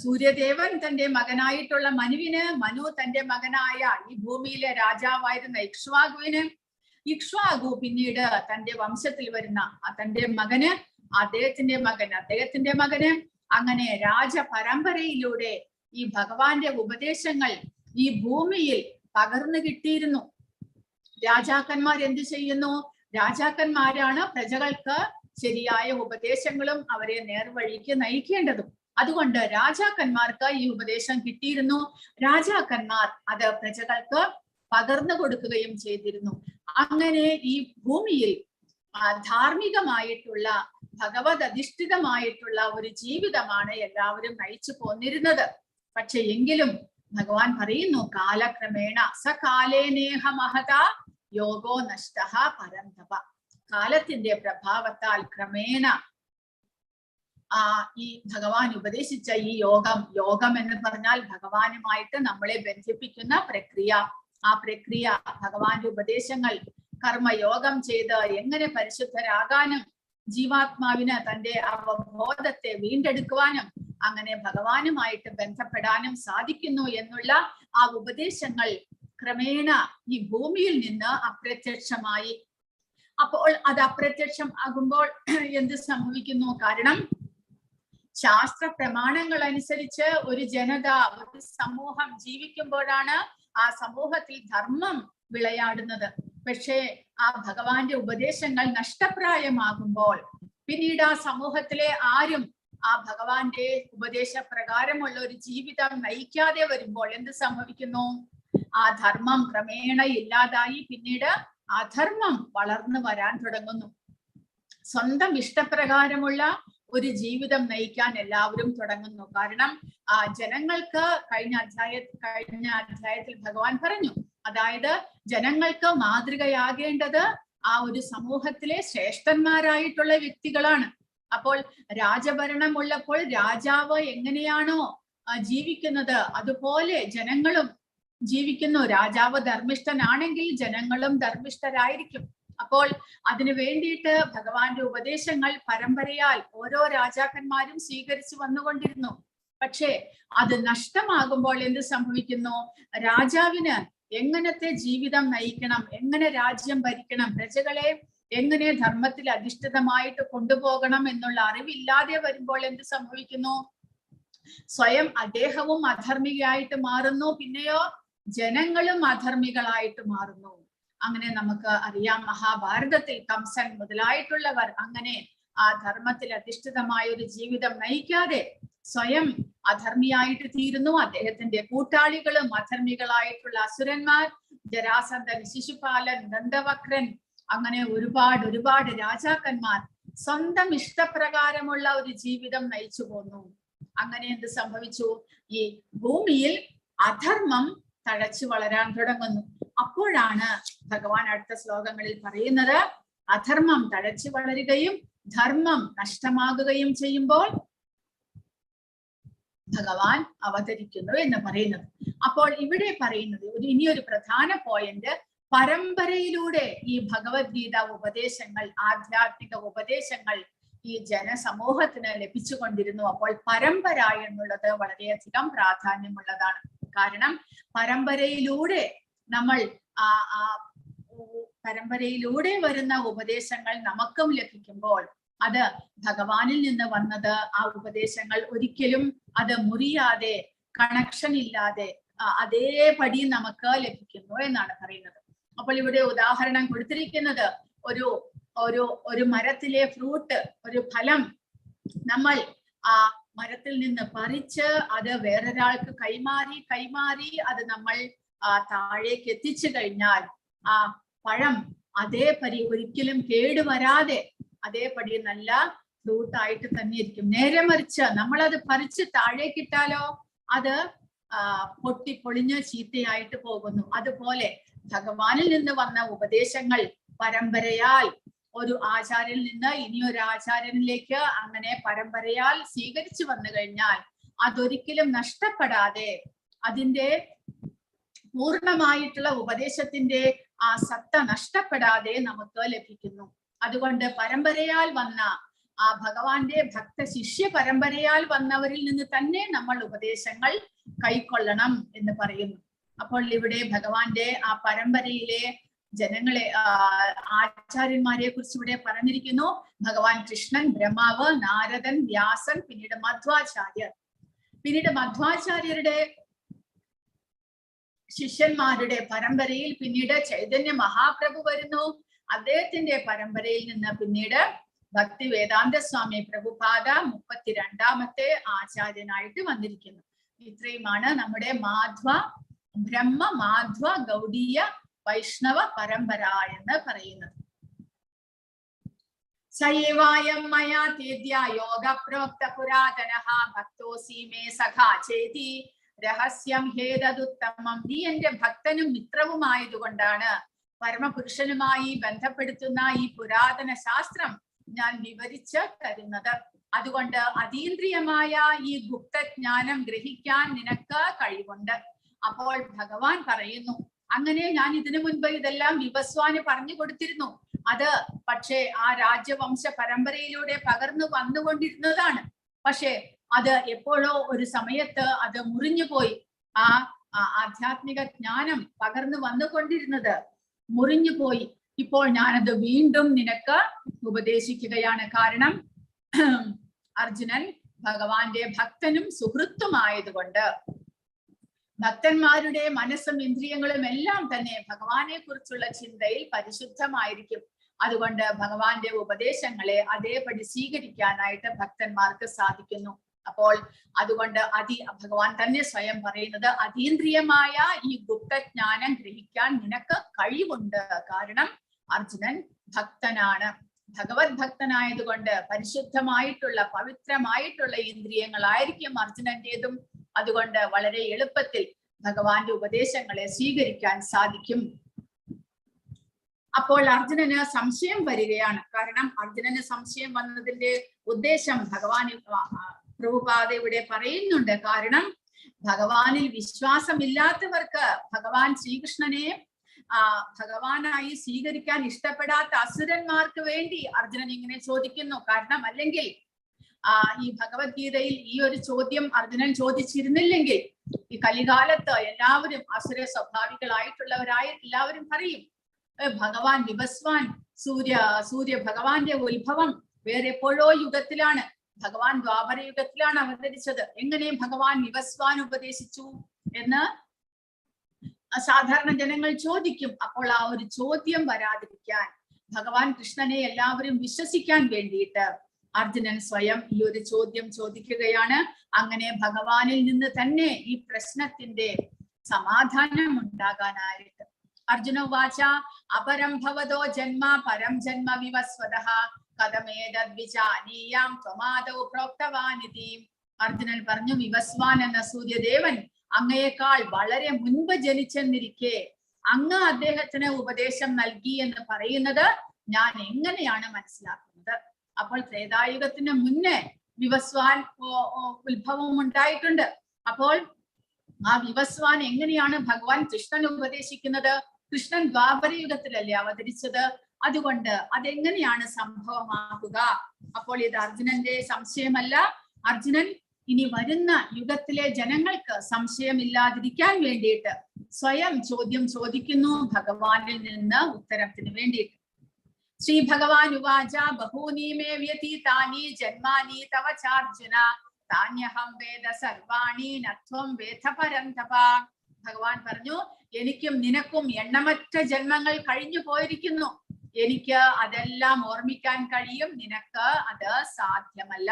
സൂര്യദേവൻ തന്റെ മകനായിട്ടുള്ള മനുവിന്, മനു തന്റെ മകനായ ഈ ഭൂമിയിലെ രാജാവായിരുന്ന ഇക്ഷ്വാകുവിന്, ഇക്ഷ്വാകു പിന്നീട് തന്റെ വംശത്തിൽ വരുന്ന തന്റെ മകന്, അദ്ദേഹത്തിന്റെ മകന്, അങ്ങനെ രാജപരമ്പരയിലൂടെ ഈ ഭഗവാന്റെ ഉപദേശങ്ങൾ ഈ ഭൂമിയിൽ പകർന്നു കിട്ടിയിരുന്നു. രാജാക്കന്മാർ എന്ത് ചെയ്യുന്നു? രാജാക്കന്മാരാണ് പ്രജകൾക്ക് ശരിയായ ഉപദേശങ്ങളും അവരെ നേർവഴിക്ക് നയിക്കേണ്ടതും. അതുകൊണ്ട് രാജാക്കന്മാർക്ക് ഈ ഉപദേശം കിട്ടിയിരുന്നു. രാജാക്കന്മാർ അത് പ്രജകൾക്ക് പകർന്നു കൊടുക്കുകയും ചെയ്തിരുന്നു. അങ്ങനെ ഈ ഭൂമിയിൽ ധാർമ്മികമായിട്ടുള്ള ഭഗവത് അധിഷ്ഠിതമായിട്ടുള്ള ഒരു ജീവിതമാണ് എല്ലാവരും നയിച്ചു പോന്നിരുന്നത്. പക്ഷെ എങ്കിലും ഭഗവാൻ പറയുന്നു, കാലക്രമേണ സകാലേനേഹ മഹത യോഗോ നഷ്ടഃ പരന്തപ. കാലത്തിന്റെ പ്രഭാവത്താൽ ക്രമേണ ഈ ഭഗവാൻ ഉപദേശിച്ച ഈ യോഗം എന്ന് പറഞ്ഞാൽ ഭഗവാനുമായിട്ട് നമ്മളെ ബന്ധിപ്പിക്കുന്ന പ്രക്രിയ. ആ പ്രക്രിയ, ഭഗവാന്റെ ഉപദേശങ്ങൾ കർമ്മയോഗം ചെയ്ത് എങ്ങനെ പരിശുദ്ധരാകാനും ജീവാത്മാവിന് തന്റെ അവബോധത്തെ വീണ്ടെടുക്കുവാനും അങ്ങനെ ഭഗവാനുമായിട്ട് ബന്ധപ്പെടാനും സാധിക്കുന്നു എന്നുള്ള ആ ഉപദേശങ്ങൾ ക്രമേണ ഈ ഭൂമിയിൽ നിന്ന് അപ്രത്യക്ഷമായി. അപ്പോൾ അത് അപ്രത്യക്ഷം ആകുമ്പോൾ എന്ത് സംഭവിക്കുന്നു? കാരണം ശാസ്ത്ര പ്രമാണങ്ങൾ അനുസരിച്ച് ഒരു ജനത, ഒരു സമൂഹം ജീവിക്കുമ്പോഴാണ് ആ സമൂഹത്തിൽ ധർമ്മം വിളയാടുന്നത്. പക്ഷേ ആ ഭഗവാന്റെ ഉപദേശങ്ങൾ നഷ്ടപ്രായമാകുമ്പോൾ, പിന്നീട് ആ സമൂഹത്തിലെ ആരും ആ ഭഗവാന്റെ ഉപദേശപ്രകാരമുള്ള ഒരു ജീവിതം നയിക്കാതെ വരുമ്പോൾ എന്ത് സംഭവിക്കുന്നു? ആ ധർമ്മം ക്രമേണ ഇല്ലാതായി പിന്നീട് അധർമ്മം വളർന്നു വരാൻ തുടങ്ങുന്നു. സ്വന്തം ഇഷ്ടപ്രകാരമുള്ള ഒരു ജീവിതം നയിക്കാൻ എല്ലാവരും തുടങ്ങുന്നു. കാരണം ജനങ്ങൾക്ക് കഴിഞ്ഞ അധ്യായത്തിൽ ഭഗവാൻ പറഞ്ഞു, അതായത് ജനങ്ങൾക്ക് മാതൃകയാകേണ്ടത് ആ ഒരു സമൂഹത്തിലെ ശ്രേഷ്ഠന്മാരായിട്ടുള്ള വ്യക്തികളാണ്. അപ്പോൾ രാജഭരണം ഉള്ളപ്പോൾ രാജാവ് എങ്ങനെയാണോ ജീവിക്കുന്നത് അതുപോലെ ജനങ്ങളും ജീവിക്കുന്നു. രാജാവ് ധർമ്മിഷ്ഠനാണെങ്കിൽ ജനങ്ങളും ധർമ്മിഷ്ഠരായിരിക്കും. അപ്പോൾ അതിനു വേണ്ടിയിട്ട് ഭഗവാന്റെ ഉപദേശങ്ങൾ പരമ്പരയാൽ ഓരോ രാജാക്കന്മാരും സ്വീകരിച്ചു വന്നുകൊണ്ടിരുന്നു. പക്ഷേ അത് നഷ്ടമാകുമ്പോൾ എന്ത് സംഭവിക്കുന്നു? രാജാവിന് എങ്ങനത്തെ ജീവിതം നയിക്കണം, എങ്ങനെ രാജ്യം ഭരിക്കണം, പ്രജകളെ എങ്ങനെ ധർമ്മത്തിൽ അധിഷ്ഠിതമായിട്ട് കൊണ്ടുപോകണം എന്നുള്ള അറിവില്ലാതെ വരുമ്പോൾ എന്ത് സംഭവിക്കുന്നു? സ്വയം അദ്ദേഹവും അധർമ്മികയായിട്ട് മാറുന്നു, പിന്നെയോ ജനങ്ങളും അധർമ്മികളായിട്ട് മാറുന്നു. അങ്ങനെ നമുക്ക് അറിയാം, മഹാഭാരതത്തിൽ കംസൻ മുതലായിട്ടുള്ളവർ അങ്ങനെ ആ ധർമ്മത്തിൽ അധിഷ്ഠിതമായ ഒരു ജീവിതം നയിക്കാതെ സ്വയം അധർമ്മിയായിട്ട് തീരുന്നു. അദ്ദേഹത്തിന്റെ കൂട്ടാളികളും അധർമ്മികളായിട്ടുള്ള അസുരന്മാർ, ജരാസന്ധൻ, ശിശുപാലൻ, ദന്തവക്രൻ, അങ്ങനെ ഒരുപാട് രാജാക്കന്മാർ സ്വന്തം ഇഷ്ടപ്രകാരമുള്ള ഒരു ജീവിതം നയിച്ചു പോന്നു. അങ്ങനെ എന്ത് സംഭവിച്ചു? ഈ ഭൂമിയിൽ അധർമ്മം തഴച്ചു വളരാൻ തുടങ്ങുന്നു. അപ്പോഴാണ് ഭഗവാൻ അടുത്ത ശ്ലോകങ്ങളിൽ പറയുന്നത്, അധർമ്മം തഴച്ചു വളരുകയും ധർമ്മം നഷ്ടമാകുകയും ചെയ്യുമ്പോൾ ഭഗവാൻ അവതരിക്കുന്നു എന്ന് പറയുന്നത്. അപ്പോൾ ഇവിടെ പറയുന്നത് ഇനിയൊരു പ്രധാന പോയിന്റ്, പരമ്പരയിലൂടെ ഈ ഭഗവത്ഗീത ഉപദേശങ്ങൾ, ആധ്യാത്മിക ഉപദേശങ്ങൾ ഈ ജനസമൂഹത്തിന് ലഭിച്ചുകൊണ്ടിരുന്നു. അപ്പോൾ പരമ്പര എന്നുള്ളത് വളരെയധികം പ്രാധാന്യമുള്ളതാണ്. കാരണം പരമ്പരയിലൂടെ നമ്മൾ പരമ്പരയിലൂടെ വരുന്ന ഉപദേശങ്ങൾ നമുക്കും ലഭിക്കുമ്പോൾ അത് ഭഗവാനിൽ നിന്ന് വന്നത് ആ ഉപദേശങ്ങൾ ഒരിക്കലും അത് മുറിയാതെ കണക്ഷൻ ഇല്ലാതെ അതേപടി നമുക്ക് ലഭിക്കുന്നു എന്നാണ് പറയുന്നത്. അപ്പോൾ ഇവിടെ ഉദാഹരണം കൊടുത്തിരിക്കുന്നത് ഒരു മരത്തിലെ ഫ്രൂട്ട്, ഒരു ഫലം നമ്മൾ ആ മരത്തിൽ നിന്ന് പറിച്ച് അത് വേറൊരാൾക്ക് കൈമാറി അത് നമ്മൾ താഴേക്ക് എത്തിച്ചു കഴിഞ്ഞാൽ ആ പഴം അതേപടി ഒരിക്കലും കേടുവരാതെ അതേപടി നല്ല ഫ്രൂട്ട് ആയിട്ട് തന്നെ ഇരിക്കും. നേരെ മറിച്ച് നമ്മളത് പറിച്ച് താഴേക്കിട്ടാലോ അത് പൊട്ടിപ്പൊളിഞ്ഞ് ചീത്തയായിട്ട് പോകുന്നു. അതുപോലെ ഭഗവാനിൽ നിന്ന് വന്ന ഉപദേശങ്ങൾ പരമ്പരയാൽ ഒരു ആചാര്യനിൽ നിന്ന് ഇനിയൊരു ആചാര്യനിലേക്ക് അങ്ങനെ പരമ്പരയാൽ സ്വീകരിച്ചു വന്നു കഴിഞ്ഞാൽ അതൊരിക്കലും നഷ്ടപ്പെടാതെ അതിന്റെ പൂർണ്ണമായിട്ടുള്ള ഉപദേശത്തിന്റെ ആ സത്ത നഷ്ടപ്പെടാതെ നമുക്ക് ലഭിക്കുന്നു. അതുകൊണ്ട് പരമ്പരയാൽ വന്ന ആ ഭഗവാന്റെ ഭക്ത ശിഷ്യ പരമ്പരയാൽ വന്നവരിൽ നിന്ന് തന്നെ നമ്മൾ ഉപദേശങ്ങൾ കൈക്കൊള്ളണം എന്ന് പറയുന്നു. അപ്പോൾ ഇവിടെ ഭഗവാന്റെ ആ പരമ്പരയിലെ ജനങ്ങളെ ആചാര്യന്മാരെ കുറിച്ച് ഇവിടെ പറഞ്ഞിരിക്കുന്നു. ഭഗവാൻ കൃഷ്ണൻ, ബ്രഹ്മാവ്, നാരദൻ, വ്യാസൻ, പിന്നീട് മധ്വാചാര്യർ. പിന്നീട് മധ്വാചാര്യരുടെ ശിഷ്യന്മാരുടെ പരമ്പരയിൽ പിന്നീട് ചൈതന്യ മഹാപ്രഭു വരുന്നു. അദ്ദേഹത്തിന്റെ പരമ്പരയിൽ നിന്ന് പിന്നീട് ഭക്തി വേദാന്ത സ്വാമി പ്രഭുപാദ 32ാമത്തെ ആചാര്യനായിട്ട് വന്നിരിക്കുന്നു. ഇത്രയുമാണ് നമ്മുടെ ബ്രഹ്മ മാധ്വ ഗൗഡീയ വൈഷ്ണവ പരമ്പര എന്ന് പറയുന്നത്. സയേവായം മയാ തേദ്യ യോഗ പ്രോക്ത പുരാതനഃ ഭക്തോസി മേ സഖാ ചേതി രഹസ്യം ഹേതദുത്തമം. നീ എന്റെ ഭക്തനും മിത്രവുമായതുകൊണ്ടാണ് പരമപുരുഷനുമായി ബന്ധപ്പെടുത്തുന്ന ഈ പുരാതന ശാസ്ത്രം ഞാൻ വിവരിച്ച് തരുന്നത്. അതുകൊണ്ട് അതീന്ദ്രിയമായ ഈ ഗുപ്തജ്ഞാനം ഗ്രഹിക്കാൻ നിനക്ക് കഴിവുണ്ട്. അപ്പോൾ ഭഗവാൻ പറയുന്നു, അങ്ങനെ ഞാൻ ഇതിനു മുൻപ് ഇതെല്ലാം വിവസ്വാന് പറഞ്ഞു കൊടുത്തിരുന്നു. അത് പക്ഷേ ആ രാജവംശ പരമ്പരയിലൂടെ പകർന്നു വന്നുകൊണ്ടിരുന്നതാണ്. പക്ഷെ അത് എപ്പോഴോ ഒരു സമയത്ത് അത് മുറിഞ്ഞുപോയി. ആ ആധ്യാത്മിക ജ്ഞാനം പകർന്നു വന്നുകൊണ്ടിരുന്നത് മുറിഞ്ഞുപോയി. ഇപ്പോൾ ഞാനത് വീണ്ടും നിനക്ക് ഉപദേശിക്കുകയാണ്. കാരണം അർജുനൻ ഭഗവാന്റെ ഭക്തനും സുഹൃത്തുമായതുകൊണ്ട് ഭക്തന്മാരുടെ മനസ്സും ഇന്ദ്രിയങ്ങളും എല്ലാം തന്നെ ഭഗവാനെ കുറിച്ചുള്ള ചിന്തയിൽ പരിശുദ്ധമായിരിക്കും. അതുകൊണ്ട് ഭഗവാന്റെ ഉപദേശങ്ങളെ അതേപടി സ്വീകരിക്കാനായിട്ട് ഭക്തന്മാർക്ക് സാധിക്കുന്നു. അപ്പോൾ അതുകൊണ്ട് ഭഗവാൻ തന്നെ സ്വയം പറയുന്നത് അതീന്ദ്രിയമായ ഈ ഗുപ്തജ്ഞാനം ഗ്രഹിക്കാൻ നിനക്ക് കഴിവുണ്ട്. കാരണം അർജുനൻ ഭക്തനാണ്. ഭഗവത് ഭക്തനായതുകൊണ്ട് പരിശുദ്ധമായിട്ടുള്ള പവിത്രമായിട്ടുള്ള ഇന്ദ്രിയങ്ങളായിരിക്കും അർജുനന്റേതും. അതുകൊണ്ട് വളരെ എളുപ്പത്തിൽ ഭഗവാന്റെ ഉപദേശങ്ങളെ സ്വീകരിക്കാൻ സാധിക്കും. അപ്പോൾ അർജുനന് സംശയം വരികയാണ്. കാരണം അർജുനന് സംശയം വന്നതിന്റെ ഉദ്ദേശം ഭഗവാൻ പ്രഭുപാദ ഇവിടെ പറയുന്നുണ്ട്. കാരണം ഭഗവാനിൽ വിശ്വാസമില്ലാത്തവർക്ക് ഭഗവാൻ ശ്രീകൃഷ്ണനെ ഭഗവാനായി സ്വീകരിക്കാൻ ഇഷ്ടപ്പെടാത്ത അസുരന്മാർക്ക് വേണ്ടി അർജുനൻ ഇങ്ങനെ ചോദിക്കുന്നു. കാരണം അല്ലെങ്കിൽ ഈ ഭഗവത്ഗീതയിൽ ഈ ഒരു ചോദ്യം അർജുനൻ ചോദിച്ചിരുന്നില്ലെങ്കിൽ ഈ കലികാലത്ത് എല്ലാവരും അസുര സ്വഭാവികളായിട്ടുള്ളവരായ എല്ലാവരും പറയും, ഭഗവാൻ വിവസ്വാൻ സൂര്യ ഭഗവാന്റെ ഉത്ഭവം വേറെ എപ്പോഴോ യുഗത്തിലാണ്, ഭഗവാൻ ദ്വാപര യുഗത്തിലാണ് അവതരിച്ചത്. എങ്ങനെ ഭഗവാൻ വിവസ്വാൻ ഉപദേശിച്ചു എന്ന് സാധാരണ ജനങ്ങൾ ചോദിക്കും. അപ്പോൾ ആ ഒരു ചോദ്യം വരാതിരിക്കാൻ ഭഗവാൻ കൃഷ്ണനെ എല്ലാവരും വിശ്വസിക്കാൻ വേണ്ടിയിട്ട് അർജുനൻ സ്വയം ഈ ഒരു ചോദ്യം ചോദിക്കുകയാണ്. അങ്ങനെ ഭഗവാനിൽ നിന്ന് തന്നെ ഈ പ്രശ്നത്തിന്റെ സമാധാനം ഉണ്ടാകാനായിട്ട്. അർജുന വാച അപരം ഭവതോ ജന്മ പരം ജന്മ വിവസ്വതഃ കഥമേതദ്വിജാനീയാം ത്വമാദൗ പ്രോക്തവാനിതി. അർജുനൻ പറഞ്ഞു, വിവസ്വാൻ എന്ന സൂര്യദേവൻ അങ്ങയേക്കാൾ വളരെ മുൻപ് ജനിച്ചെന്നിരിക്കെ അങ്ങ് അദ്ദേഹത്തിന് ഉപദേശം നൽകി എന്ന് പറയുന്നത് ഞാൻ എങ്ങനെയാണ് മനസ്സിലാക്കുന്നത്? അപ്പോൾ ത്രേതായുഗത്തിന് മുന്നേ വിവസ്വാൻ ഉത്ഭവം ഉണ്ടായിട്ടുണ്ട്. അപ്പോൾ ആ വിവസ്വാൻ എങ്ങനെയാണ് ഭഗവാൻ കൃഷ്ണൻ ഉപദേശിക്കുന്നത്? കൃഷ്ണൻ ദ്വാപര യുഗത്തിലല്ലേ അവതരിച്ചത്. അതുകൊണ്ട് അതെങ്ങനെയാണ് സംഭവമാക്കുക? അപ്പോൾ ഇത് അർജുനന്റെ സംശയമല്ല. അർജുനൻ ഇനി വരുന്ന യുഗത്തിലെ ജനങ്ങൾക്ക് സംശയമില്ലാതിരിക്കാൻ വേണ്ടിയിട്ട് സ്വയം ചോദ്യം ചോദിക്കുന്നു ഭഗവാനിൽ നിന്ന് ഉത്തരത്തിന് വേണ്ടിയിട്ട്. ശ്രീ ഭഗവാൻ ഉവാച ബഹൂനി മേ വ്യതീതാനി ജന്മാനി തവ ചാർജുന താന്യഹം വേദ സർവാണി നത്വം വേദ പരന്തപ. ഭഗവാൻ പറഞ്ഞു, എനിക്കും നിനക്കും എണ്ണമറ്റ ജന്മങ്ങൾ കഴിഞ്ഞു പോയിരിക്കുന്നു. എനിക്ക് അതെല്ലാം ഓർമ്മിക്കാൻ കഴിയും, നിനക്ക് അത് സാധ്യമല്ല.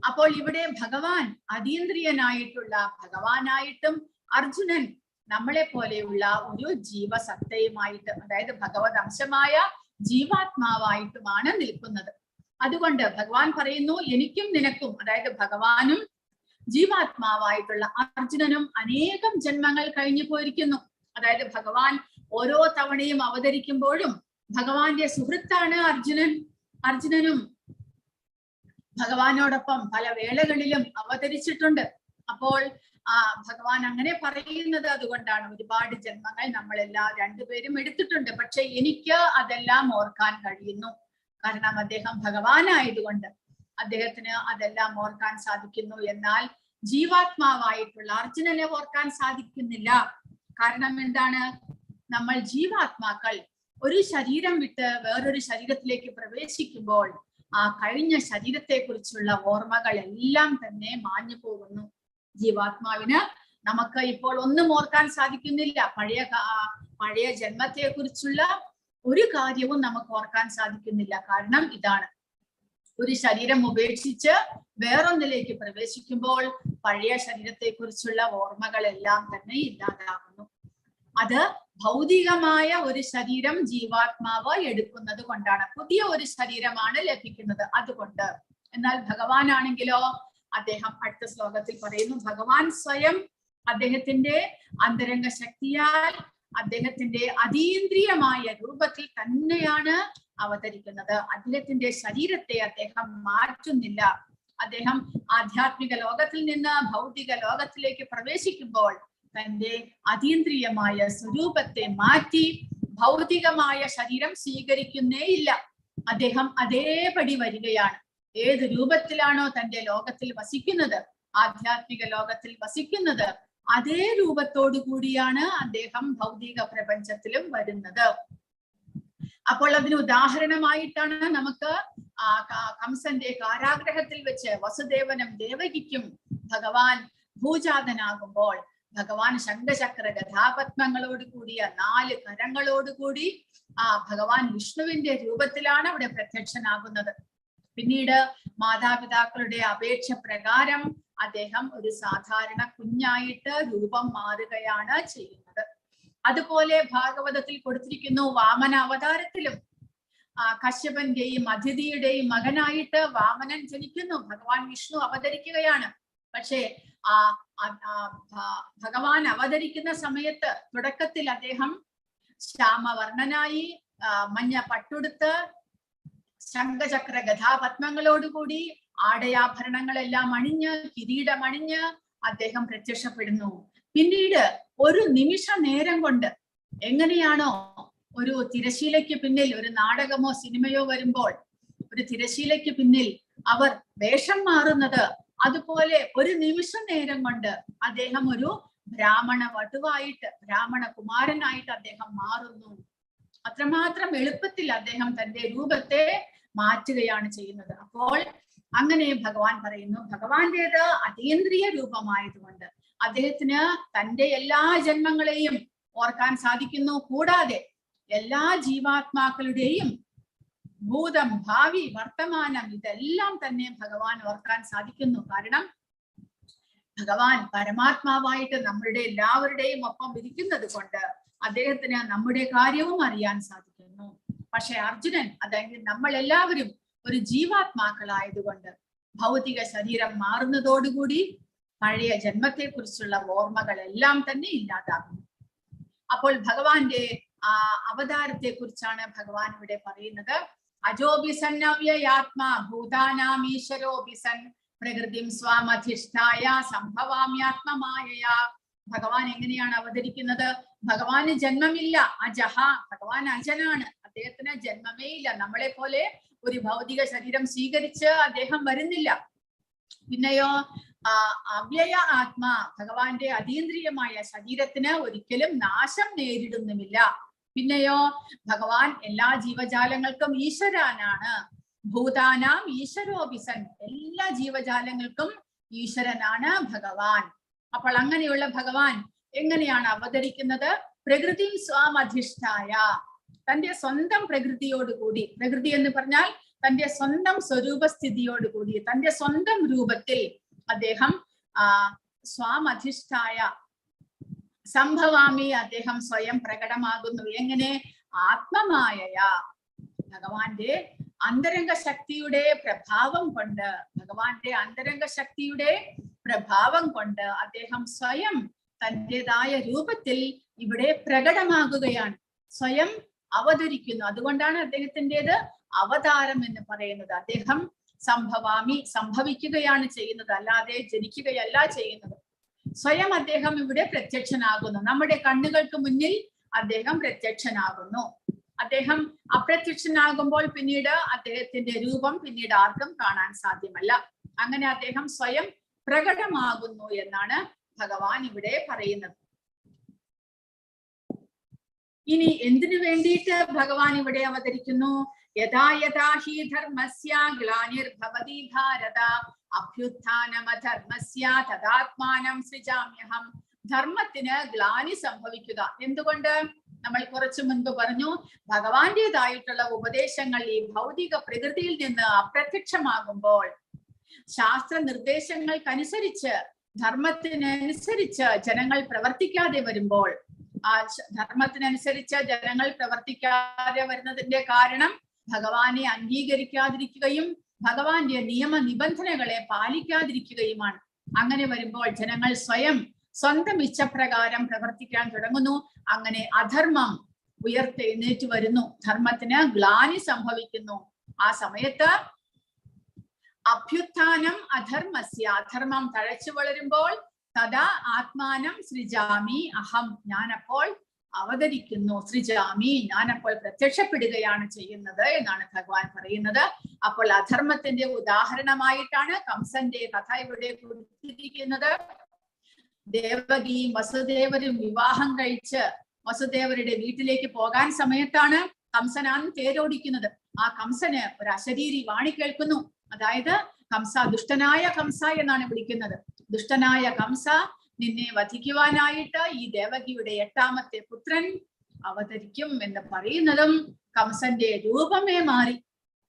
അപ്പോൾ ഇവിടെ ഭഗവാൻ അതീന്ദ്രിയനായിട്ടുള്ള ഭഗവാനായിട്ടും അർജുനൻ നമ്മളെ പോലെയുള്ള ഒരു ജീവസത്തയുമായിട്ട്, അതായത് ഭഗവത് അംശമായ ജീവാത്മാവായിട്ടുമാണ് നിൽക്കുന്നത്. അതുകൊണ്ട് ഭഗവാൻ പറയുന്നു, എനിക്കും നിനക്കും, അതായത് ഭഗവാനും ജീവാത്മാവായിട്ടുള്ള അർജുനനും അനേകം ജന്മങ്ങൾ കഴിഞ്ഞു പോയിരിക്കുന്നു. അതായത് ഭഗവാൻ ഓരോ തവണയും അവതരിക്കുമ്പോഴും ഭഗവാന്റെ സുഹൃത്താണ് അർജുനനും ഭഗവാനോടൊപ്പം പല വേളകളിലും അവതരിച്ചിട്ടുണ്ട്. അപ്പോൾ ഭഗവാൻ അങ്ങനെ പറയുന്നത് അതുകൊണ്ടാണ്. ഒരുപാട് ജന്മങ്ങൾ നമ്മളെല്ലാം രണ്ടുപേരും എടുത്തിട്ടുണ്ട്. പക്ഷെ എനിക്ക് അതെല്ലാം ഓർക്കാൻ കഴിയുന്നു. കാരണം അദ്ദേഹം ഭഗവാനായതുകൊണ്ട് അദ്ദേഹത്തിന് അതെല്ലാം ഓർക്കാൻ സാധിക്കുന്നു. എന്നാൽ ജീവാത്മാവായിട്ടുള്ള അർജുനനെ ഓർക്കാൻ സാധിക്കുന്നില്ല. കാരണം എന്താണ്? നമ്മൾ ജീവാത്മാക്കൾ ഒരു ശരീരം വിട്ട് വേറൊരു ശരീരത്തിലേക്ക് പ്രവേശിക്കുമ്പോൾ ആ കഴിഞ്ഞ ശരീരത്തെ കുറിച്ചുള്ള ഓർമ്മകൾ എല്ലാം തന്നെ മാഞ്ഞു പോകുന്നു. ജീവാത്മാവിന് നമുക്ക് ഇപ്പോൾ ഒന്നും ഓർക്കാൻ സാധിക്കുന്നില്ല. പഴയ ജന്മത്തെ കുറിച്ചുള്ള ഒരു കാര്യവും നമുക്ക് ഓർക്കാൻ സാധിക്കുന്നില്ല. കാരണം ഇതാണ്, ഒരു ശരീരം ഉപേക്ഷിച്ച് വേറൊന്നിലേക്ക് പ്രവേശിക്കുമ്പോൾ പഴയ ശരീരത്തെ കുറിച്ചുള്ള ഓർമ്മകളെല്ലാം തന്നെ ഇല്ലാതാകുന്നു. അത് ഭൗതികമായ ഒരു ശരീരം ജീവാത്മാവ് എടുക്കുന്നത് കൊണ്ടാണ്. പുതിയ ഒരു ശരീരമാണ് ലഭിക്കുന്നത് അതുകൊണ്ട്. എന്നാൽ ഭഗവാനാണെങ്കിലോ, അദ്ദേഹം അടുത്ത ശ്ലോകത്തിൽ പറയുന്നു, ഭഗവാൻ സ്വയം അദ്ദേഹത്തിന്റെ അന്തരംഗ ശക്തിയാൽ അദ്ദേഹത്തിന്റെ അതീന്ദ്രിയമായ രൂപത്തിൽ തന്നെയാണ് അവതരിക്കുന്നത്. അദ്ദേഹത്തിന്റെ ശരീരത്തെ അദ്ദേഹം മാറ്റുന്നില്ല. അദ്ദേഹം ആധ്യാത്മിക ലോകത്തിൽ നിന്ന് ഭൗതിക ലോകത്തിലേക്ക് പ്രവേശിക്കുമ്പോൾ തന്റെ അതീന്ദ്രിയമായ സ്വരൂപത്തെ മാറ്റി ഭൗതികമായ ശരീരം സ്വീകരിക്കുന്നേ ഇല്ല. അദ്ദേഹം അതേപടി വരികയാണ്. ഏത് രൂപത്തിലാണോ തന്റെ ലോകത്തിൽ വസിക്കുന്നത്, ആധ്യാത്മിക ലോകത്തിൽ വസിക്കുന്നത്, അതേ രൂപത്തോടു കൂടിയാണ് അദ്ദേഹം ഭൗതിക പ്രപഞ്ചത്തിലും വരുന്നത്. അപ്പോൾ അതിന് ഉദാഹരണമായിട്ടാണ് നമുക്ക് കംസന്റെ കാരാഗ്രഹത്തിൽ വെച്ച് വസുദേവനും ദേവകിക്കും ഭഗവാൻ ഭൂജാതനാകുമ്പോൾ ഭഗവാൻ ശംഖചക്ര ഗദാപത്മങ്ങളോട് കൂടിയ 4 കരങ്ങളോടുകൂടി ഭഗവാൻ വിഷ്ണുവിന്റെ രൂപത്തിലാണ് അവിടെ പ്രത്യക്ഷനാകുന്നത്. പിന്നീട് മാതാപിതാക്കളുടെ അപേക്ഷ പ്രകാരം അദ്ദേഹം ഒരു സാധാരണ കുഞ്ഞായിട്ട് രൂപം മാറുകയാണ് ചെയ്യുന്നത്. അതുപോലെ ഭാഗവതത്തിൽ കൊടുത്തിരിക്കുന്നു, വാമന അവതാരത്തിലും കശ്യപന്റെയും അതിഥിയുടെയും മകനായിട്ട് വാമനൻ ജനിക്കുന്നു. ഭഗവാൻ വിഷ്ണു അവതരിക്കുകയാണ്. പക്ഷേ ഭഗവാൻ അവതരിക്കുന്ന സമയത്ത് തുടക്കത്തിൽ അദ്ദേഹം ശ്യാമവർണ്ണനായി മഞ്ഞ പട്ടുടുത്ത് ശംഖചക്ര ഗദാപത്മങ്ങളോടുകൂടി ആടയാഭരണങ്ങളെല്ലാം അണിഞ്ഞ് കിരീടമണിഞ്ഞ് അദ്ദേഹം പ്രത്യക്ഷപ്പെടുന്നു. പിന്നീട് ഒരു നിമിഷ നേരം കൊണ്ട്, എങ്ങനെയാണോ ഒരു തിരശീലയ്ക്ക് പിന്നിൽ ഒരു നാടകമോ സിനിമയോ വരുമ്പോൾ ഒരു തിരശീലയ്ക്ക് പിന്നിൽ അവർ വേഷം മാറുന്നത്, അതുപോലെ ഒരു നിമിഷ നേരം കൊണ്ട് അദ്ദേഹം ഒരു ബ്രാഹ്മണ വധുവായിട്ട്, ബ്രാഹ്മണ കുമാരനായിട്ട് അദ്ദേഹം മാറുന്നു. അത്രമാത്രം എളുപ്പത്തിൽ അദ്ദേഹം തന്റെ രൂപത്തെ മാറ്റുകയാണ് ചെയ്യുന്നത്. അപ്പോൾ അങ്ങനെ ഭഗവാൻ പറയുന്നു, ഭഗവാന്റേത് അതീന്ദ്രിയ രൂപമായതുകൊണ്ട് അദ്ദേഹത്തിന് തന്റെ എല്ലാ ജന്മങ്ങളെയും ഓർക്കാൻ സാധിക്കുന്നു. കൂടാതെ എല്ലാ ജീവാത്മാക്കളുടെയും ഭൂതം, ഭാവി, വർത്തമാനം ഇതെല്ലാം തന്നെ ഭഗവാൻ ഓർക്കാൻ സാധിക്കുന്നു. കാരണം ഭഗവാൻ പരമാത്മാവായിട്ട് നമ്മളുടെ എല്ലാവരുടെയും ഒപ്പം ഇരിക്കുന്നത് കൊണ്ട് അദ്ദേഹത്തിന് നമ്മുടെ കാര്യവും അറിയാൻ സാധിക്കുന്നു. പക്ഷെ അർജുനൻ, അതായത് നമ്മൾ എല്ലാവരും ഒരു ജീവാത്മാക്കളായതുകൊണ്ട് ഭൗതിക ശരീരം മാറുന്നതോടുകൂടി പഴയ ജന്മത്തെ കുറിച്ചുള്ള ഓർമ്മകളെല്ലാം തന്നെ ഇല്ലാതാകുന്നു. അപ്പോൾ ഭഗവാന്റെ അവതാരത്തെ കുറിച്ചാണ് ഭഗവാൻ ഇവിടെ പറയുന്നത്. അജോബിസൻ അവ്യയാത്മാ ഭൂതാനാം ഈശ്വരോബിസൻ പ്രകൃതിം സ്വാമധിഷ്ഠായ സംഭവാമ്യാത്മമായയാ. ഭഗവാൻ എങ്ങനെയാണ് അവതരിക്കുന്നത്? ഭഗവാന് ജന്മമില്ല, അജഹ, ഭഗവാൻ അജനാണ്, അദ്ദേഹത്തിന് ജന്മമേ ഇല്ല. നമ്മളെ പോലെ ഒരു ഭൗതിക ശരീരം സ്വീകരിച്ച് അദ്ദേഹം വരുന്നില്ല. പിന്നെയോ അവ്യയ ആത്മാ, ഭഗവാന്റെ അതീന്ദ്രിയമായ ശരീരത്തിന് ഒരിക്കലും നാശം നേരിടുന്നുമില്ല. പിന്നെയോ ഭഗവാൻ എല്ലാ ജീവജാലങ്ങൾക്കും ഈശ്വരനാണ്. ഭൂതാനാം ഈശ്വരോപിസൻ, എല്ലാ ജീവജാലങ്ങൾക്കും ഈശ്വരനാണ് ഭഗവാൻ. അപ്പോൾ അങ്ങനെയുള്ള ഭഗവാൻ എങ്ങനെയാണ് അവതരിക്കുന്നത്? പ്രകൃതി സ്വാമധിഷ്ഠായ, തന്റെ സ്വന്തം പ്രകൃതിയോടുകൂടി, പ്രകൃതി എന്ന് പറഞ്ഞാൽ തന്റെ സ്വന്തം സ്വരൂപസ്ഥിതിയോടുകൂടി, തന്റെ സ്വന്തം രൂപത്തിൽ അദ്ദേഹം സ്വാമധിഷ്ഠായ സംഭവാമി, അദ്ദേഹം സ്വയം പ്രകടമാകുന്നു. എങ്ങനെ? ആത്മമായയ, ഭഗവാന്റെ അന്തരംഗ ശക്തിയുടെ പ്രഭാവം കൊണ്ട്, ഭഗവാന്റെ അന്തരംഗ ശക്തിയുടെ പ്രഭാവം കൊണ്ട് അദ്ദേഹം സ്വയം തന്റേതായ രൂപത്തിൽ ഇവിടെ പ്രകടമാകുകയാണ്, സ്വയം അവതരിക്കുന്നു. അതുകൊണ്ടാണ് അദ്ദേഹത്തിൻ്റെത് അവതാരം എന്ന് പറയുന്നത്. അദ്ദേഹം സംഭവാമി, സംഭവിക്കുകയാണ് ചെയ്യുന്നത്, അല്ലാതെ ജനിക്കുകയല്ല ചെയ്യുന്നത്. സ്വയം അദ്ദേഹം ഇവിടെ പ്രത്യക്ഷനാകുന്നു, നമ്മുടെ കണ്ണുകൾക്ക് മുന്നിൽ അദ്ദേഹം പ്രത്യക്ഷനാകുന്നു. അദ്ദേഹം അപ്രത്യക്ഷനാകുമ്പോൾ പിന്നീട് അദ്ദേഹത്തിന്റെ രൂപം പിന്നീട് ആർക്കും കാണാൻ സാധ്യമല്ല. അങ്ങനെ അദ്ദേഹം സ്വയം പ്രകടമാകുന്നു എന്നാണ് ഭഗവാൻ ഇവിടെ പറയുന്നത്. ഇനി എന്തിനു വേണ്ടിയിട്ട് ഭഗവാൻ ഇവിടെ അവതരിക്കുന്നു? യഥാ യഥാ ഹി ധർമ്മസ്യ ഗ്ലാനിർഭവതി ഭാരത അഭ്യുത്ഥാനമധർമ്മസ്യ തദാത്മാനം സൃജാമ്യഹം. ധർമ്മത്തിന് ഗ്ലാനി സംഭവിക്കുക. എന്തുകൊണ്ട്? നമ്മൾ കുറച്ചു മുൻപ് പറഞ്ഞു, ഭഗവാന്റേതായിട്ടുള്ള ഉപദേശങ്ങൾ ഈ ഭൗതിക പ്രകൃതിയിൽ നിന്ന് അപ്രത്യക്ഷമാകുമ്പോൾ, ശാസ്ത്ര നിർദ്ദേശങ്ങൾക്കനുസരിച്ച് ധർമ്മത്തിനനുസരിച്ച് ജനങ്ങൾ പ്രവർത്തിക്കാതെ വരുമ്പോൾ, ആ ധർമ്മത്തിനനുസരിച്ച് ജനങ്ങൾ പ്രവർത്തിക്കാതെ വരുന്നതിന്റെ കാരണം ഭഗവാനെ അംഗീകരിക്കാതിരിക്കുകയും ഭഗവാന്റെ നിയമ നിബന്ധനകളെ പാലിക്കാതിരിക്കുകയുമാണ്. അങ്ങനെ വരുമ്പോൾ ജനങ്ങൾ സ്വന്തം ഇച്ഛപ്രകാരം പ്രവർത്തിക്കാൻ തുടങ്ങുന്നു. അങ്ങനെ അധർമ്മം ഉയർത്തെഴുന്നേറ്റ് വരുന്നു, ധർമ്മത്തിന് ഗ്ലാനി സംഭവിക്കുന്നു. ആ സമയത്ത് അഭ്യുത്ഥാനം അധർമ്മസ്യ, അധർമ്മം തഴച്ചു വളരുമ്പോൾ തഥാ ആത്മാനം സൃജാമി അഹം, ഞാനപ്പോൾ അവതരിക്കുന്നു. സൃജാമി, ഞാനപ്പോൾ പ്രത്യക്ഷപ്പെടുകയാണ് ചെയ്യുന്നത് എന്നാണ് ഭഗവാൻ പറയുന്നത്. അപ്പോൾ അധർമ്മത്തിന്റെ ഉദാഹരണമായിട്ടാണ് കംസന്റെ കഥ ഇവിടെ കൊടുത്തിരിക്കുന്നത്. ദേവകിയും വസുദേവരും വിവാഹം കഴിച്ച് വസുദേവരുടെ വീട്ടിലേക്ക് പോകാൻ സമയത്താണ് കംസനാണ് തേരോടിക്കുന്നത്. ആ കംസന് ഒരു അശരീരി വാണി കേൾക്കുന്നു. അതായത് കംസ, ദുഷ്ടനായ കംസ എന്നാണ് വിളിക്കുന്നത്. ദുഷ്ടനായ കംസ, നിന്നെ വധിക്കുവാനായിട്ട് ഈ ദേവകിയുടെ 8ാമത്തെ പുത്രൻ അവതരിക്കും എന്ന് പറയുന്നതും കംസന്റെ രൂപമേ മാറി.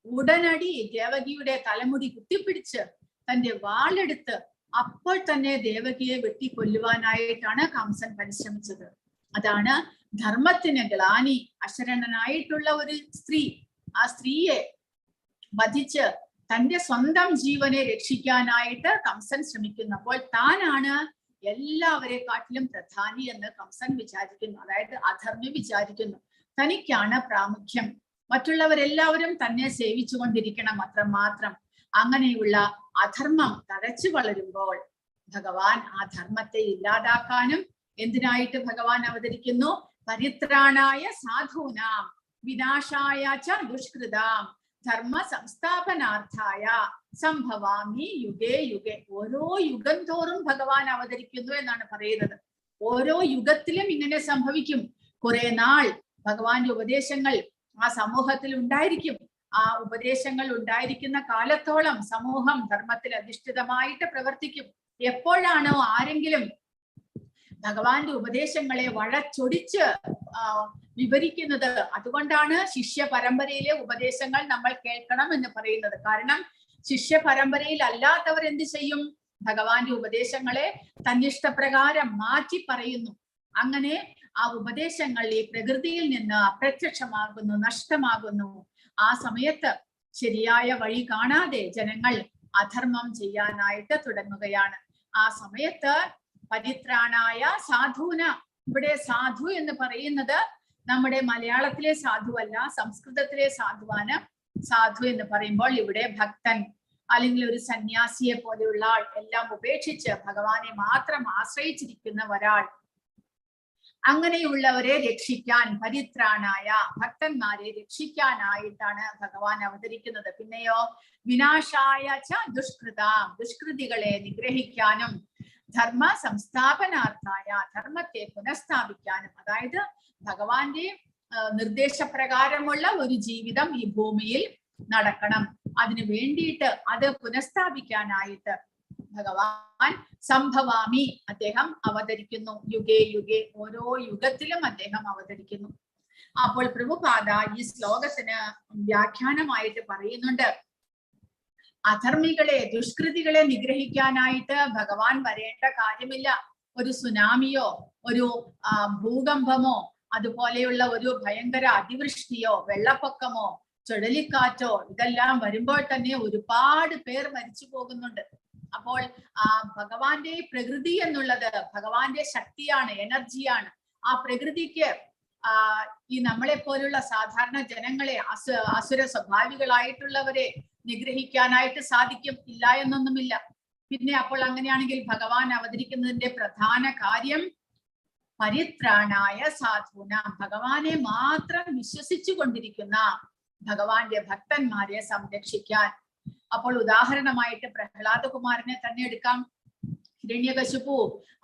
ഉടനടി ദേവകിയുടെ തലമുടി കുത്തിപ്പിടിച്ച് തന്റെ വാളെടുത്ത് അപ്പോൾ തന്നെ ദേവകിയെ വെട്ടിക്കൊല്ലുവാനായിട്ടാണ് കംസൻ പരിശ്രമിച്ചത്. അതാണ് ധർമ്മത്തിന് ഗ്ലാനി. അശരണനായിട്ടുള്ള ഒരു സ്ത്രീ, ആ സ്ത്രീയെ വധിച്ച് തന്റെ സ്വന്തം ജീവനെ രക്ഷിക്കാനായിട്ട് കംസൻ ശ്രമിക്കുന്നപ്പോൾ താനാണ് എല്ലാവരെക്കാട്ടിലും പ്രധാനി എന്ന് കംസൻ വിചാരിക്കുന്നു. അതായത് അധർമ്മി വിചാരിക്കുന്നു. തനിക്കാണ് പ്രാമുഖ്യം, മറ്റുള്ളവരെല്ലാവരും തന്നെ സേവിച്ചുകൊണ്ടിരിക്കണം അത്രമാത്രം. അങ്ങനെയുള്ള അധർമ്മം തഴച്ചു വളരുമ്പോൾ ഭഗവാൻ ആ ധർമ്മത്തെ ഇല്ലാതാക്കാനും എന്തിനായിട്ട് ഭഗവാൻ അവതരിക്കുന്നു? പരിത്രാണായ സാധൂനാം വിനാശായ ച ദുഷ്കൃതാം ധർമ്മ സംസ്ഥാപനാർത്ഥായ സംഭവാമി യുഗേ യുഗേ. ഓരോ യുഗം തോറും ഭഗവാൻ അവതരിക്കുന്നു എന്നാണ് പറയുന്നത്. ഓരോ യുഗത്തിലും ഇങ്ങനെ സംഭവിക്കും. കുറെ നാൾ ഭഗവാന്റെ ഉപദേശങ്ങൾ ആ സമൂഹത്തിൽ ഉണ്ടായിരിക്കും. ആ ഉപദേശങ്ങൾ ഉണ്ടായിരിക്കുന്ന കാലത്തോളം സമൂഹം ധർമ്മത്തിൽ അധിഷ്ഠിതമായിട്ട് പ്രവർത്തിക്കും. എപ്പോഴാണോ ആരെങ്കിലും ഭഗവാന്റെ ഉപദേശങ്ങളെ വളച്ചൊടിച്ച് വിവരിക്കുന്നത്, അതുകൊണ്ടാണ് ശിഷ്യ പരമ്പരയിലെ ഉപദേശങ്ങൾ നമ്മൾ കേൾക്കണം എന്ന് പറയുന്നത്. കാരണം ശിഷ്യ പരമ്പരയിൽ അല്ലാത്തവർ എന്ത് ചെയ്യും? ഭഗവാന്റെ ഉപദേശങ്ങളെ തന്നിഷ്ടപ്രകാരം മാറ്റി പറയുന്നു. അങ്ങനെ ആ ഉപദേശങ്ങൾ ഈ പ്രകൃതിയിൽ നിന്ന് അപ്രത്യക്ഷമാകുന്നു, നഷ്ടമാകുന്നു. ആ സമയത്ത് ശരിയായ വഴി കാണാതെ ജനങ്ങൾ അധർമ്മം ചെയ്യാനായിട്ട് തുടങ്ങുകയാണ്. ആ സമയത്ത് പരിത്രാണായ സാധൂന, ഇവിടെ സാധു എന്ന് പറയുന്നത് നമ്മുടെ മലയാളത്തിലെ സാധുവല്ല, സംസ്കൃതത്തിലെ സാധുവാണ്. സാധു എന്ന് പറയുമ്പോൾ ഇവിടെ ഭക്തൻ അല്ലെങ്കിൽ ഒരു സന്യാസിയെ പോലെയുള്ള ആൾ, എല്ലാം ഉപേക്ഷിച്ച് ഭഗവാനെ മാത്രം ആശ്രയിച്ചിരിക്കുന്ന ഒരാൾ. അങ്ങനെയുള്ളവരെ രക്ഷിക്കാൻ, പരിത്രാണായ, ഭക്തന്മാരെ രക്ഷിക്കാനായിട്ടാണ് ഭഗവാൻ അവതരിക്കുന്നത്. പിന്നെയോ വിനാശായ ച ദുഷ്കൃതാം, ദുഷ്കൃതികളെ നിഗ്രഹിക്കാനും, ധർമ്മ സംസ്ഥാപനാർത്ഥായ, ധർമ്മത്തെ പുനഃസ്ഥാപിക്കാനും. അതായത് ഭഗവാന്റെ നിർദ്ദേശപ്രകാരമുള്ള ഒരു ജീവിതം ഈ ഭൂമിയിൽ നടക്കണം. അതിനു വേണ്ടിയിട്ട് അത് പുനഃസ്ഥാപിക്കാനായിട്ട് ഭഗവാൻ സംഭവാമി, അദ്ദേഹം അവതരിക്കുന്നു. യുഗേ യുഗേ, ഓരോ യുഗത്തിലും അദ്ദേഹം അവതരിക്കുന്നു. അപ്പോൾ പ്രഭുപാദ ഈ ശ്ലോകത്തിന് വ്യാഖ്യാനമായിട്ട് പറയുന്നുണ്ട്, അധർമ്മികളെ, ദുഷ്കൃതികളെ നിഗ്രഹിക്കാനായിട്ട് ഭഗവാൻ വരേണ്ട കാര്യമില്ല. ഒരു സുനാമിയോ ഒരു ഭൂകമ്പമോ അതുപോലെയുള്ള ഒരു ഭയങ്കര അതിവൃഷ്ടിയോ വെള്ളപ്പൊക്കമോ ചുഴലിക്കാറ്റോ ഇതെല്ലാം വരുമ്പോൾ തന്നെ ഒരുപാട് പേർ മരിച്ചു പോകുന്നുണ്ട്. അപ്പോൾ ഭഗവാന്റെ പ്രകൃതി എന്നുള്ളത് ഭഗവാന്റെ ശക്തിയാണ്, എനർജിയാണ്. ആ പ്രകൃതിക്ക് ഈ നമ്മളെ പോലുള്ള സാധാരണ ജനങ്ങളെ, അസുര സ്വഭാവികളായിട്ടുള്ളവരെ നിഗ്രഹിക്കാനായിട്ട് സാധിക്കും ഇല്ല എന്നൊന്നുമില്ല. പിന്നെ അപ്പോൾ അങ്ങനെയാണെങ്കിൽ ഭഗവാൻ അവതരിക്കുന്നതിന്റെ പ്രധാന കാര്യം പരിത്രാണായ സാധൂന, ഭഗവാനെ മാത്രം വിശ്വസിച്ചു കൊണ്ടിരിക്കുന്ന ഭഗവാന്റെ ഭക്തന്മാരെ സംരക്ഷിക്കാൻ. അപ്പോൾ ഉദാഹരണമായിട്ട് പ്രഹ്ലാദകുമാരനെ തന്നെ എടുക്കാം. ഹിരണ്യകശിപു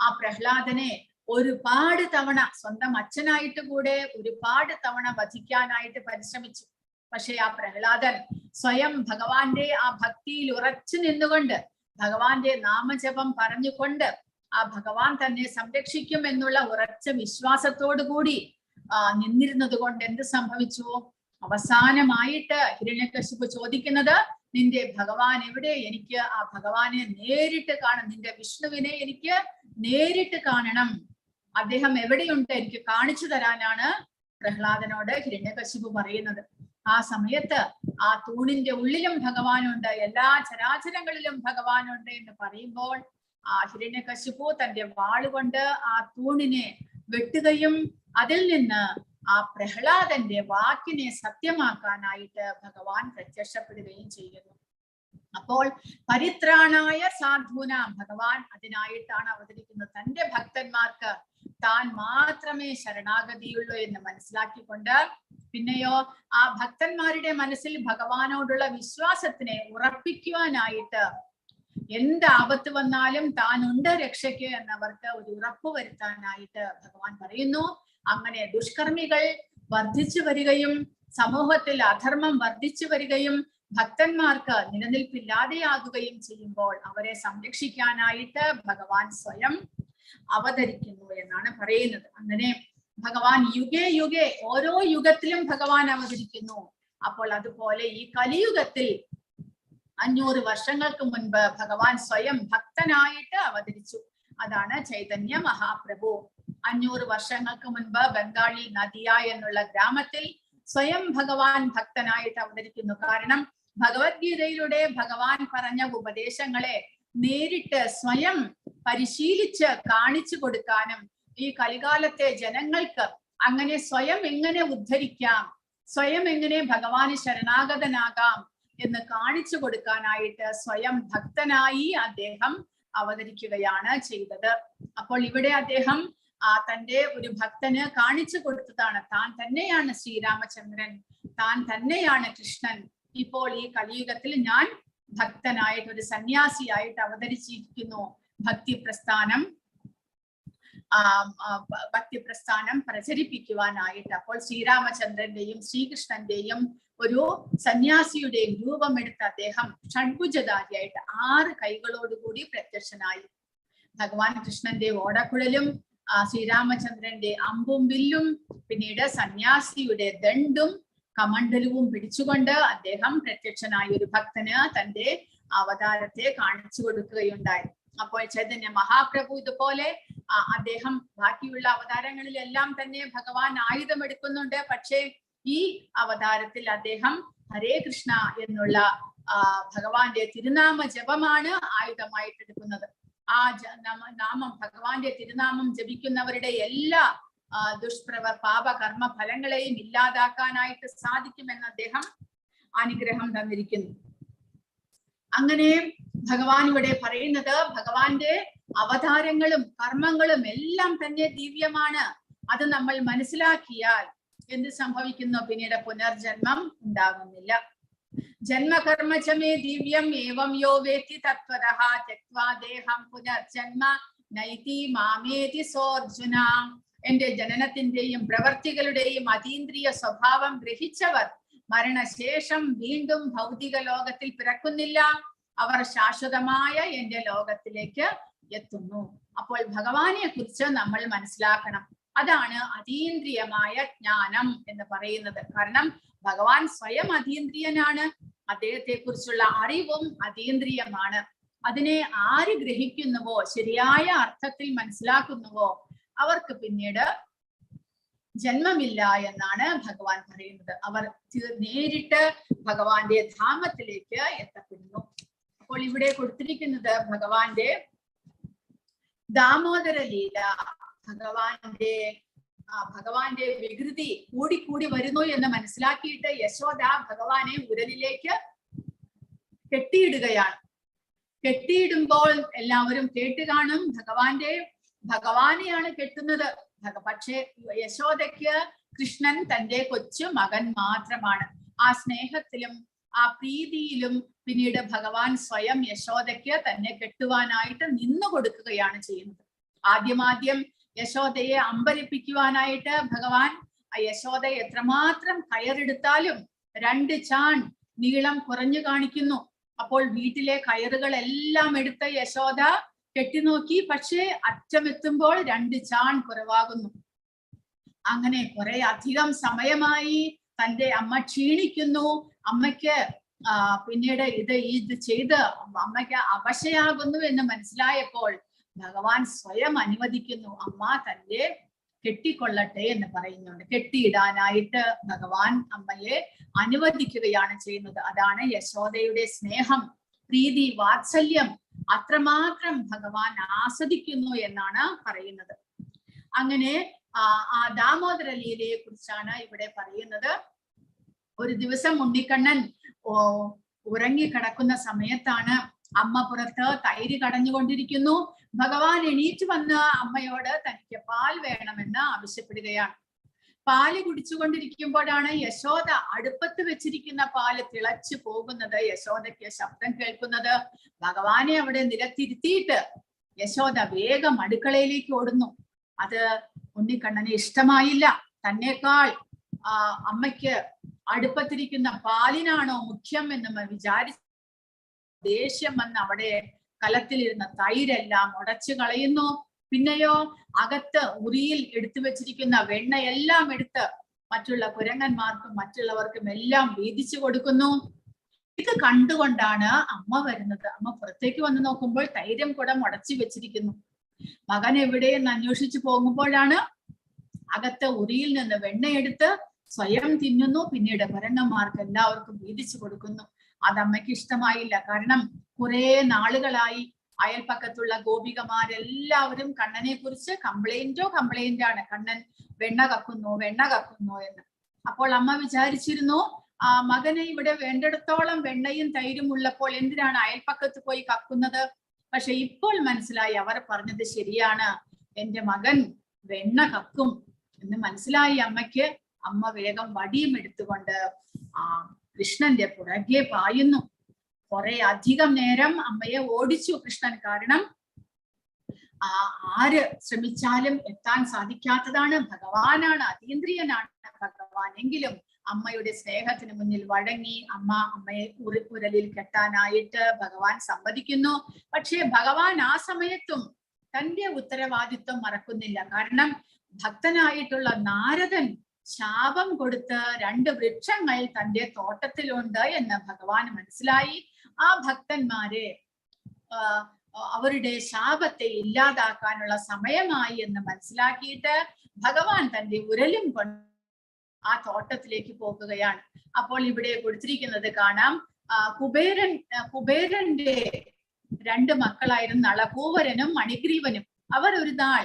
ആ പ്രഹ്ലാദനെ ഒരുപാട് തവണ സ്വന്തം അച്ഛനായിട്ട് കൂടെ ഒരുപാട് തവണ വധിക്കാനായിട്ട് പരിശ്രമിച്ചു. പക്ഷെ ആ പ്രഹ്ലാദൻ സ്വയം ഭഗവാന്റെ ആ ഭക്തിയിൽ ഉറച്ചു നിന്നുകൊണ്ട്, ഭഗവാന്റെ നാമജപം പറഞ്ഞുകൊണ്ട് ആ ഭഗവാൻ തന്നെ സംരക്ഷിക്കും എന്നുള്ള ഉറച്ച വിശ്വാസത്തോടു കൂടി നിന്നിരുന്നത് കൊണ്ട് എന്ത് സംഭവിച്ചു? അവസാനമായിട്ട് ഹിരണ്യകശിപു ചോദിക്കുന്നത്, നിന്റെ ഭഗവാൻ എവിടെ? എനിക്ക് ആ ഭഗവാനെ നേരിട്ട് കാണണം, നിന്റെ വിഷ്ണുവിനെ എനിക്ക് നേരിട്ട് കാണണം, അദ്ദേഹം എവിടെയുണ്ട് എനിക്ക് കാണിച്ചു തരാനാണ് പ്രഹ്ലാദനോട് ഹിരണ്യകശിപു പറയുന്നത്. ആ സമയത്ത് ആ തൂണിന്റെ ഉള്ളിലും ഭഗവാനുണ്ട്, എല്ലാ ചരാചരങ്ങളിലും ഭഗവാനുണ്ട് എന്ന് പറയുമ്പോൾ ആ ഹിരണ്യകശിപു തന്റെ വാളുകൊണ്ട് ആ തൂണിനെ വെട്ടുകയും അതിൽ നിന്ന് ആ പ്രഹ്ലാദന്റെ വാക്കിനെ സത്യമാക്കാനായിട്ട് ഭഗവാൻ പ്രത്യക്ഷപ്പെടുകയും ചെയ്യുന്നു. അപ്പോൾ പരിത്രാണായ സാധൂന, ഭഗവാൻ അതിനായിട്ടാണ് അവതരിക്കുന്നത്. തന്റെ ഭക്തന്മാർക്ക് താൻ മാത്രമേ ശരണാഗതിയുള്ളൂ എന്ന് മനസ്സിലാക്കിക്കൊണ്ട്, പിന്നെയോ ആ ഭക്തന്മാരുടെ മനസ്സിൽ ഭഗവാനോടുള്ള വിശ്വാസത്തിനെ ഉറപ്പിക്കുവാനായിട്ട്, എന്ത് ആപത്ത് വന്നാലും താനുണ്ട് രക്ഷയ്ക്ക് എന്നവർക്ക് ഒരു ഉറപ്പ് വരുത്താനായിട്ട് ഭഗവാൻ പറയുന്നു. അങ്ങനെ ദുഷ്കർമ്മികൾ വർദ്ധിച്ചു വരികയും സമൂഹത്തിൽ അധർമ്മം വർദ്ധിച്ചു വരികയും ഭക്തന്മാർക്ക് നിലനിൽപ്പില്ലാതെയാകുകയും ചെയ്യുമ്പോൾ അവരെ സംരക്ഷിക്കാനായിട്ട് ഭഗവാൻ സ്വയം അവതരിക്കുന്നു എന്നാണ് പറയുന്നത്. അങ്ങനെ ഭഗവാൻ യുഗേ യുഗേ, ഓരോ യുഗത്തിലും ഭഗവാൻ അവതരിക്കുന്നു. അപ്പോൾ അതുപോലെ ഈ കലിയുഗത്തിൽ 500 വർഷങ്ങൾക്ക് മുൻപ് ഭഗവാൻ സ്വയം ഭക്തനായിട്ട് അവതരിച്ചു. അതാണ് ചൈതന്യ മഹാപ്രഭു. 500 വർഷങ്ങൾക്ക് മുൻപ് ബംഗാളിൽ നദിയ എന്നുള്ള ഗ്രാമത്തിൽ സ്വയം ഭഗവാൻ ഭക്തനായിട്ട് അവതരിക്കുന്നു. കാരണം ഭഗവത്ഗീതയിലൂടെ ഭഗവാൻ പറഞ്ഞ ഉപദേശങ്ങളെ നേരിട്ട് സ്വയം പരിശീലിച്ച് കാണിച്ചു കൊടുക്കാനും, ഈ കലികാലത്തെ ജനങ്ങൾക്ക് അങ്ങനെ സ്വയം എങ്ങനെ ഉദ്ധരിക്കാം, സ്വയം എങ്ങനെ ഭഗവാന് ശരണാഗതനാകാം എന്ന് കാണിച്ചു കൊടുക്കാനായിട്ട് സ്വയം ഭക്തനായി അദ്ദേഹം അവതരിക്കുകയാണ് ചെയ്തത്. അപ്പോൾ ഇവിടെ അദ്ദേഹം തന്റെ ഒരു ഭക്തന് കാണിച്ചു കൊടുത്തതാണ്, താൻ തന്നെയാണ് ശ്രീരാമചന്ദ്രൻ, താൻ തന്നെയാണ് കൃഷ്ണൻ. ഇപ്പോൾ ഈ കലിയുഗത്തിൽ ഞാൻ ഭക്തനായിട്ട് ഒരു സന്യാസിയായിട്ട് അവതരിച്ചിരിക്കുന്നു. ഭക്തി പ്രസ്ഥാനം പ്രചരിപ്പിക്കുവാനായിട്ട്. അപ്പോൾ ശ്രീരാമചന്ദ്രന്റെയും ശ്രീകൃഷ്ണന്റെയും ഒരു സന്യാസിയുടെയും രൂപമെടുത്ത അദ്ദേഹം ഷഡ്ഭുജധാരിയായിട്ട് 6 കൈകളോടുകൂടി പ്രത്യക്ഷനായി. ഭഗവാൻ കൃഷ്ണന്റെ ഓടക്കുഴലും ശ്രീരാമചന്ദ്രന്റെ അമ്പും വില്ലും പിന്നീട് സന്യാസിയുടെ ദണ്ഡും കമണ്ഡലവും പിടിച്ചുകൊണ്ട് അദ്ദേഹം പ്രത്യക്ഷനായ ഒരു ഭക്തന് തന്റെ അവതാരത്തെ കാണിച്ചു കൊടുക്കുകയുണ്ടായി. അപ്പോൾ ചൈതന്യ മഹാപ്രഭു ഇതുപോലെ അദ്ദേഹം ബാക്കിയുള്ള അവതാരങ്ങളിലെല്ലാം തന്നെ ഭഗവാൻ ആയുധമെടുക്കുന്നുണ്ട്. പക്ഷേ ഈ അവതാരത്തിൽ അദ്ദേഹം ഹരേ കൃഷ്ണ എന്നുള്ള ഭഗവാന്റെ തിരുനാമ ജപമാണ് ആയുധമായിട്ട് എടുക്കുന്നത്. ആ നാമം, ഭഗവാന്റെ തിരുനാമം ജപിക്കുന്നവരുടെ എല്ലാ പാപ കർമ്മ ഫലങ്ങളെയും ഇല്ലാതാക്കാനായിട്ട് സാധിക്കുമെന്ന് അദ്ദേഹം അനുഗ്രഹം തന്നിരിക്കുന്നു. അങ്ങനെ ഭഗവാൻ ഇവിടെ പറയുന്നത് ഭഗവാന്റെ അവതാരങ്ങളും കർമ്മങ്ങളും എല്ലാം തന്നെ ദിവ്യമാണ്. അത് നമ്മൾ മനസ്സിലാക്കിയാൽ എന്ത് സംഭവിക്കുന്നു? പിന്നീട് പുനർജന്മം ഉണ്ടാകുന്നില്ല. ജന്മകർമ്മചമേ ദിവ്യം ഏവം യോ വേത്തി തത്വതഃ ത്യക്ത്വാ ദേഹം പുനർജന്മ നൈതി മാമേതി സോർജുന. എന്റെ ജനനത്തിന്റെയും പ്രവർത്തികളുടെയും അതീന്ദ്രിയ സ്വഭാവം ഗ്രഹിച്ചവർ മരണശേഷം വീണ്ടും ഭൗതിക ലോകത്തിൽ പിറക്കുന്നില്ല. അവർ ശാശ്വതമായ എന്റെ ലോകത്തിലേക്ക് എത്തുന്നു. അപ്പോൾ ഭഗവാനെ കുറിച്ച് നമ്മൾ മനസ്സിലാക്കണം. അതാണ് അതീന്ദ്രിയമായ ജ്ഞാനം എന്ന് പറയുന്നത്. കാരണം ഭഗവാൻ സ്വയം അതീന്ദ്രിയനാണ്. അദ്ദേഹത്തെ കുറിച്ചുള്ള അറിവും അതീന്ദ്രിയമാണ്. അതിനെ ആര് ഗ്രഹിക്കുന്നുവോ, ശരിയായ അർത്ഥത്തിൽ മനസ്സിലാക്കുന്നുവോ, അവർക്ക് പിന്നീട് ജന്മമില്ല എന്നാണ് ഭഗവാൻ പറയുന്നത്. അവർ നേരിട്ട് ഭഗവാന്റെ ധാമത്തിലേക്ക് എത്തപ്പെടുന്നു. അപ്പോൾ ഇവിടെ കൊടുത്തിരിക്കുന്നത് ഭഗവാന്റെ ദാമോദര ലീല. ഭഗവാന്റെ വികൃതി കൂടിക്കൂടി വരുന്നു എന്ന് മനസ്സിലാക്കിയിട്ട് യശോദ ഭഗവാനെ ഉരലിലേക്ക് കെട്ടിയിടുകയാണ്. കെട്ടിയിടുമ്പോൾ എല്ലാവരും കേട്ട് കാണും, ഭഗവാനെയാണ് കെട്ടുന്നത്. പക്ഷേ യശോദയ്ക്ക് കൃഷ്ണൻ തന്റെ കൊച്ചു മകൻ മാത്രമാണ്. ആ സ്നേഹത്തിലും ആ പ്രീതിയിലും പിന്നീട് ഭഗവാൻ സ്വയം യശോദയ്ക്ക് തന്നെ കെട്ടുവാനായിട്ട് നിന്നു കൊടുക്കുകയാണ് ചെയ്യുന്നത്. ആദ്യം യശോദയെ അമ്പരിപ്പിക്കുവാനായിട്ട് ഭഗവാൻ യശോദ എത്രമാത്രം കയറെടുത്താലും 2 ചാൺ നീളം കുറഞ്ഞു കാണിക്കുന്നു. അപ്പോൾ വീട്ടിലെ കയറുകളെല്ലാം എടുത്ത് യശോദ കെട്ടിനോക്കി. പക്ഷേ അറ്റമെത്തുമ്പോൾ 2 ചാൺ കുറവാകുന്നു. അങ്ങനെ കുറെ അധികം സമയമായി തന്റെ അമ്മ ക്ഷീണിക്കുന്നു. അമ്മയ്ക്ക് പിന്നീട് ഇത് ചെയ്ത് അമ്മയ്ക്ക് അവശയാകുന്നു എന്ന് മനസ്സിലായപ്പോൾ ഭഗവാൻ സ്വയം അനുവദിക്കുന്നു. അമ്മ തന്നെ കെട്ടിക്കൊള്ളട്ടെ എന്ന് പറയുന്നുണ്ട്. കെട്ടിയിടാനായിട്ട് ഭഗവാൻ അമ്മയെ അനുവദിക്കുകയാണ് ചെയ്യുന്നത്. അതാണ് യശോദയുടെ സ്നേഹം, പ്രീതി, വാത്സല്യം അത്രമാത്രം ഭഗവാൻ ആസ്വദിക്കുന്നു എന്നാണ് പറയുന്നത്. അങ്ങനെ ആ ദാമോദര ലീലയെ കുറിച്ചാണ് ഇവിടെ പറയുന്നത്. ഒരു ദിവസം ഉണ്ണിക്കണ്ണൻ ഉറങ്ങിക്കിടക്കുന്ന സമയത്താണ് അമ്മ പുറത്ത് തൈര് കടഞ്ഞുകൊണ്ടിരിക്കുന്നു. ഭഗവാൻ എണീറ്റ് വന്ന് അമ്മയോട് തനിക്ക് പാൽ വേണമെന്ന് ആവശ്യപ്പെടുകയാണ്. പാല് കുടിച്ചുകൊണ്ടിരിക്കുമ്പോഴാണ് യശോദ അടുപ്പത്ത് വെച്ചിരിക്കുന്ന പാല് തിളച്ചു പോകുന്നത്. യശോദയ്ക്ക് ശബ്ദം കേൾക്കുന്നത്. ഭഗവാനെ അവിടെ നിലത്തിരുത്തിയിട്ട് യശോദ വേഗം അടുക്കളയിലേക്ക് ഓടുന്നു. അത് ഉണ്ണിക്കണ്ണന് ഇഷ്ടമായില്ല. തന്നേക്കാൾ അമ്മയ്ക്ക് അടുപ്പത്തിരിക്കുന്ന പാലിനാണോ മുഖ്യം എന്ന് വിചാരിച്ച് ദേഷ്യം വന്ന് അവിടെ കലത്തിലിരുന്ന തൈരെല്ലാം ഉടച്ചു കളയുന്നു. പിന്നെയോ അകത്ത് ഉറിയിൽ എടുത്തു വെച്ചിരിക്കുന്ന വെണ്ണയെല്ലാം എടുത്ത് മറ്റുള്ള കുരങ്ങന്മാർക്കും മറ്റുള്ളവർക്കും എല്ലാം വീതിച്ചു കൊടുക്കുന്നു. ഇത് കണ്ടുകൊണ്ടാണ് അമ്മ വരുന്നത്. അമ്മ പുറത്തേക്ക് വന്ന് നോക്കുമ്പോൾ തൈരം കുടം ഉടച്ചു വെച്ചിരിക്കുന്നു. മകൻ എവിടെയെന്ന് അന്വേഷിച്ചു പോകുമ്പോഴാണ് അകത്ത് ഉറിയിൽ നിന്ന് വെണ്ണയെടുത്ത് സ്വയം തിന്നുന്നു. പിന്നീട് കുരങ്ങന്മാർക്ക് എല്ലാവർക്കും വീതിച്ചു കൊടുക്കുന്നു. അത് അമ്മയ്ക്ക് ഇഷ്ടമായില്ല. കാരണം കുറെ നാളുകളായി അയൽപ്പക്കത്തുള്ള ഗോപികമാരെല്ലാവരും കണ്ണനെ കുറിച്ച് കംപ്ലൈന്റ് ആണ്. കണ്ണൻ വെണ്ണ കക്കുന്നു എന്ന്. അപ്പോൾ അമ്മ വിചാരിച്ചിരുന്നു, മകനെ ഇവിടെ വേണ്ടിടത്തോളം വെണ്ണയും തൈരും ഉള്ളപ്പോൾ എന്തിനാണ് അയൽപ്പക്കത്ത് പോയി കക്കുന്നത്? പക്ഷെ ഇപ്പോൾ മനസ്സിലായി, അവർ പറഞ്ഞത് ശരിയാണ്, എന്റെ മകൻ വെണ്ണ കക്കും എന്ന് മനസ്സിലായി അമ്മയ്ക്ക്. അമ്മ വേഗം വടിയും എടുത്തുകൊണ്ട് കൃഷ്ണന്റെ പുറകെ പായുന്നു. കുറെ അധികം നേരം അമ്മയെ ഓടിച്ചു കൃഷ്ണൻ. കാരണം ആര് ശ്രമിച്ചാലും എത്താൻ സാധിക്കാത്തതാണ്. ഭഗവാനാണ്, അതീന്ദ്രിയനാണ് ഭഗവാൻ. എങ്കിലും അമ്മയുടെ സ്നേഹത്തിന് മുന്നിൽ വഴങ്ങി അമ്മയെ ഉരലിൽ കെട്ടാനായിട്ട് ഭഗവാൻ സമ്മതിക്കുന്നു. പക്ഷേ ഭഗവാൻ ആ സമയത്തും തന്റെ ഉത്തരവാദിത്വം മറക്കുന്നില്ല. കാരണം ഭക്തനായിട്ടുള്ള നാരദൻ ശാപം കൊടുത്ത് 2 വൃക്ഷങ്ങൾ തന്റെ തോട്ടത്തിലുണ്ട് എന്ന് ഭഗവാൻ മനസ്സിലായി. ആ ഭക്തന്മാരെ അവരുടെ ശാപത്തെ ഇല്ലാതാക്കാനുള്ള സമയമായി എന്ന് മനസ്സിലാക്കിയിട്ട് ഭഗവാൻ തന്റെ ഉരലും കൊണ്ട് ആ തോട്ടത്തിലേക്ക് പോകുകയാണ്. അപ്പോൾ ഇവിടെ കൊടുത്തിരിക്കുന്നത് കാണാം, കുബേരന്റെ 2 മക്കളായിരുന്നു നളകൂവരനും മണിഗ്രീവനും. അവർ ഒരു നാൾ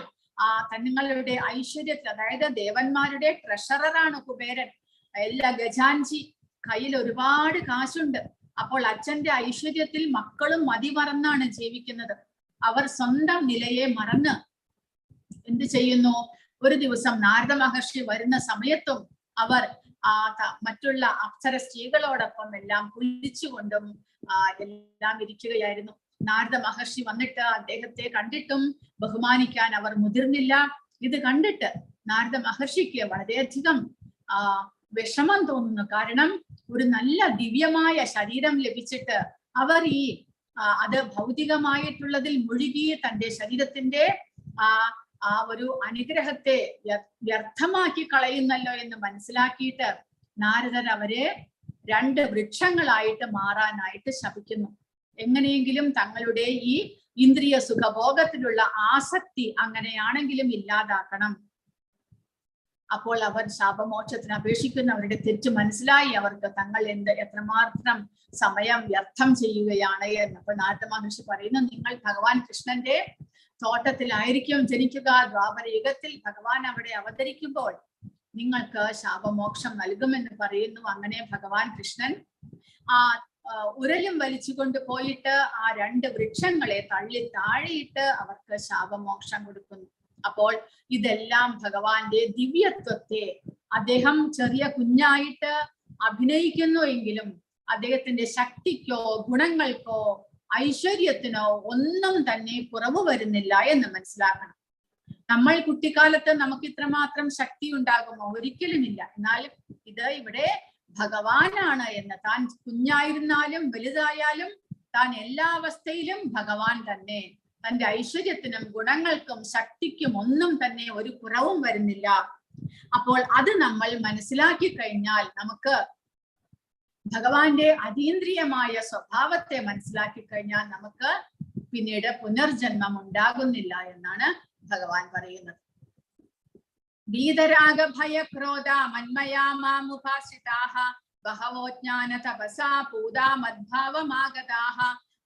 തങ്ങളുടെ ഐശ്വര്യത്തിൽ, അതായത് ദേവന്മാരുടെ ട്രഷററാണ് കുബേരൻ, എല്ലാ ഖജാൻജി, കയ്യിൽ ഒരുപാട് കാശുണ്ട്. അപ്പോൾ അച്ഛന്റെ ഐശ്വര്യത്തിൽ മക്കളും മതിമറന്നാണ് ജീവിക്കുന്നത്. അവർ സ്വന്തം നിലയെ മറന്ന് എന്ത് ചെയ്യുന്നു? ഒരു ദിവസം നാരദ മഹർഷി വരുന്ന സമയത്തും അവർ മറ്റുള്ള അപ്സര സ്ത്രീകളോടൊപ്പം എല്ലാം കുലിച്ചുകൊണ്ടും എല്ലാം ഇരിക്കുകയായിരുന്നു. നാരദ മഹർഷി വന്നിട്ട് അദ്ദേഹത്തെ കണ്ടിട്ടും ബഹുമാനിക്കാൻ അവർ മുതിർന്നില്ല. ഇത് കണ്ടിട്ട് നാരദ മഹർഷിക്ക് വളരെയധികം വിഷമം തോന്നുന്നു. കാരണം ഒരു നല്ല ദിവ്യമായ ശരീരം ലഭിച്ചിട്ട് അവർ അത് ഭൗതികമായിട്ടുള്ളതിൽ മുഴുകി തന്റെ ശരീരത്തിന്റെ ആ ഒരു അനുഗ്രഹത്തെ വ്യർത്ഥമാക്കി കളയുന്നല്ലോ എന്ന് മനസ്സിലാക്കിയിട്ട് നാരദർ അവരെ 2 വൃക്ഷങ്ങളായിട്ട് മാറാനായിട്ട് ശപിക്കുന്നു. എങ്ങനെയെങ്കിലും തങ്ങളുടെ ഈ ഇന്ദ്രിയ സുഖഭോഗത്തിലുള്ള ആസക്തി അങ്ങനെയാണെങ്കിലും ഇല്ലാതാക്കണം. അപ്പോൾ അവർ ശാപമോക്ഷത്തിന് അപേക്ഷിക്കുന്ന അവരുടെ തെറ്റ് മനസ്സിലായി. അവർക്ക് തങ്ങൾ എത്രമാത്രം സമയം വ്യർത്ഥം ചെയ്യുകയാണ് എന്ന്. അപ്പൊ നാരദ മഹർഷി പറയുന്നു, നിങ്ങൾ ഭഗവാൻ കൃഷ്ണന്റെ തോട്ടത്തിലായിരിക്കും ജനിക്കുക. ദ്വാപര യുഗത്തിൽ ഭഗവാൻ അവിടെ അവതരിക്കുമ്പോൾ നിങ്ങൾക്ക് ശാപമോക്ഷം നൽകുമെന്ന് പറയുന്നു. അങ്ങനെ ഭഗവാൻ കൃഷ്ണൻ ഉരലും വലിച്ചു കൊണ്ടുപോയിട്ട് ആ 2 വൃക്ഷങ്ങളെ തള്ളി താഴെയിട്ട് അവർക്ക് ശാപമോക്ഷം കൊടുക്കുന്നു. അപ്പോൾ ഇതെല്ലാം ഭഗവാന്റെ ദിവ്യത്വത്തെ അദ്ദേഹം ചെറിയ കുഞ്ഞായിട്ട് അഭിനയിക്കുന്നു എങ്കിലും അദ്ദേഹത്തിന്റെ ശക്തിക്കോ ഗുണങ്ങൾക്കോ ഐശ്വര്യത്തിനോ ഒന്നും തന്നെ കുറവ് വരുന്നില്ല എന്ന് മനസ്സിലാക്കണം. നമ്മൾ കുട്ടിക്കാലത്ത് നമുക്ക് ഇത്രമാത്രം ശക്തി ഉണ്ടാകുമോ? ഒരിക്കലുമില്ല. എന്നാൽ ഇത് ഇവിടെ ഭഗവാനാണ് എന്ന്, താൻ കുഞ്ഞായിരുന്നാലും വലുതായാലും താൻ എല്ലാ അവസ്ഥയിലും ഭഗവാൻ തന്നെ. തന്റെ ഐശ്വര്യത്തിനും ഗുണങ്ങൾക്കും ശക്തിക്കും ഒന്നും തന്നെ ഒരു കുറവും വരുന്നില്ല. അപ്പോൾ അത് നമ്മൾ മനസ്സിലാക്കി കഴിഞ്ഞാൽ നമുക്ക് ഭഗവാന്റെ അതീന്ദ്രിയമായ സ്വഭാവത്തെ മനസ്സിലാക്കി കഴിഞ്ഞാൽ നമുക്ക് പിന്നീട് പുനർജന്മം ഉണ്ടാകുന്നില്ല എന്നാണ് ഭഗവാൻ പറയുന്നത്. വീതരാഗ ഭയ ക്രോധ മന്മയാ മാമുപാസിതാഹ ബഹവോ ജ്ഞാന തപസാ പൂതാ മദ്ഭാവമാഗതാഹ.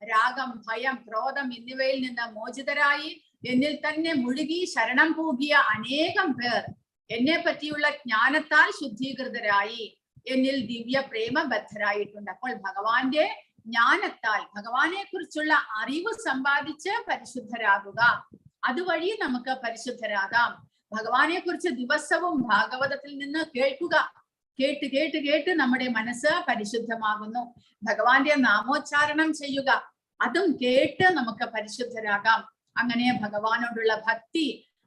രാഗം, ഭയം, ക്രോധം എന്നിവയിൽ നിന്ന് മോചിതരായി എന്നിൽ തന്നെ മുഴുകി ശരണം പൂകിയ അനേകം പേർ എന്നെ പറ്റിയുള്ള ജ്ഞാനത്താൽ ശുദ്ധീകൃതരായി എന്നിൽ ദിവ്യ പ്രേമബദ്ധരായിട്ടുണ്ട്. അപ്പോൾ ഭഗവാന്റെ ജ്ഞാനത്താൽ ഭഗവാനെ കുറിച്ചുള്ള അറിവ് സമ്പാദിച്ച് പരിശുദ്ധരാകുക. അതുവഴി നമുക്ക് പരിശുദ്ധരാകാം. ഭഗവാനെ കുറിച്ച് ദിവസവും ഭാഗവതത്തിൽ നിന്ന് കേൾക്കുക. കേട്ട് കേട്ട് കേട്ട് നമ്മുടെ മനസ്സ് പരിശുദ്ധമാകുന്നു. ഭഗവാന്റെ നാമോച്ചാരണം ചെയ്യുക, അതും കേട്ട് നമുക്ക് പരിശുദ്ധരാകാം. അങ്ങനെ ഭഗവാനോടുള്ള ഭക്തി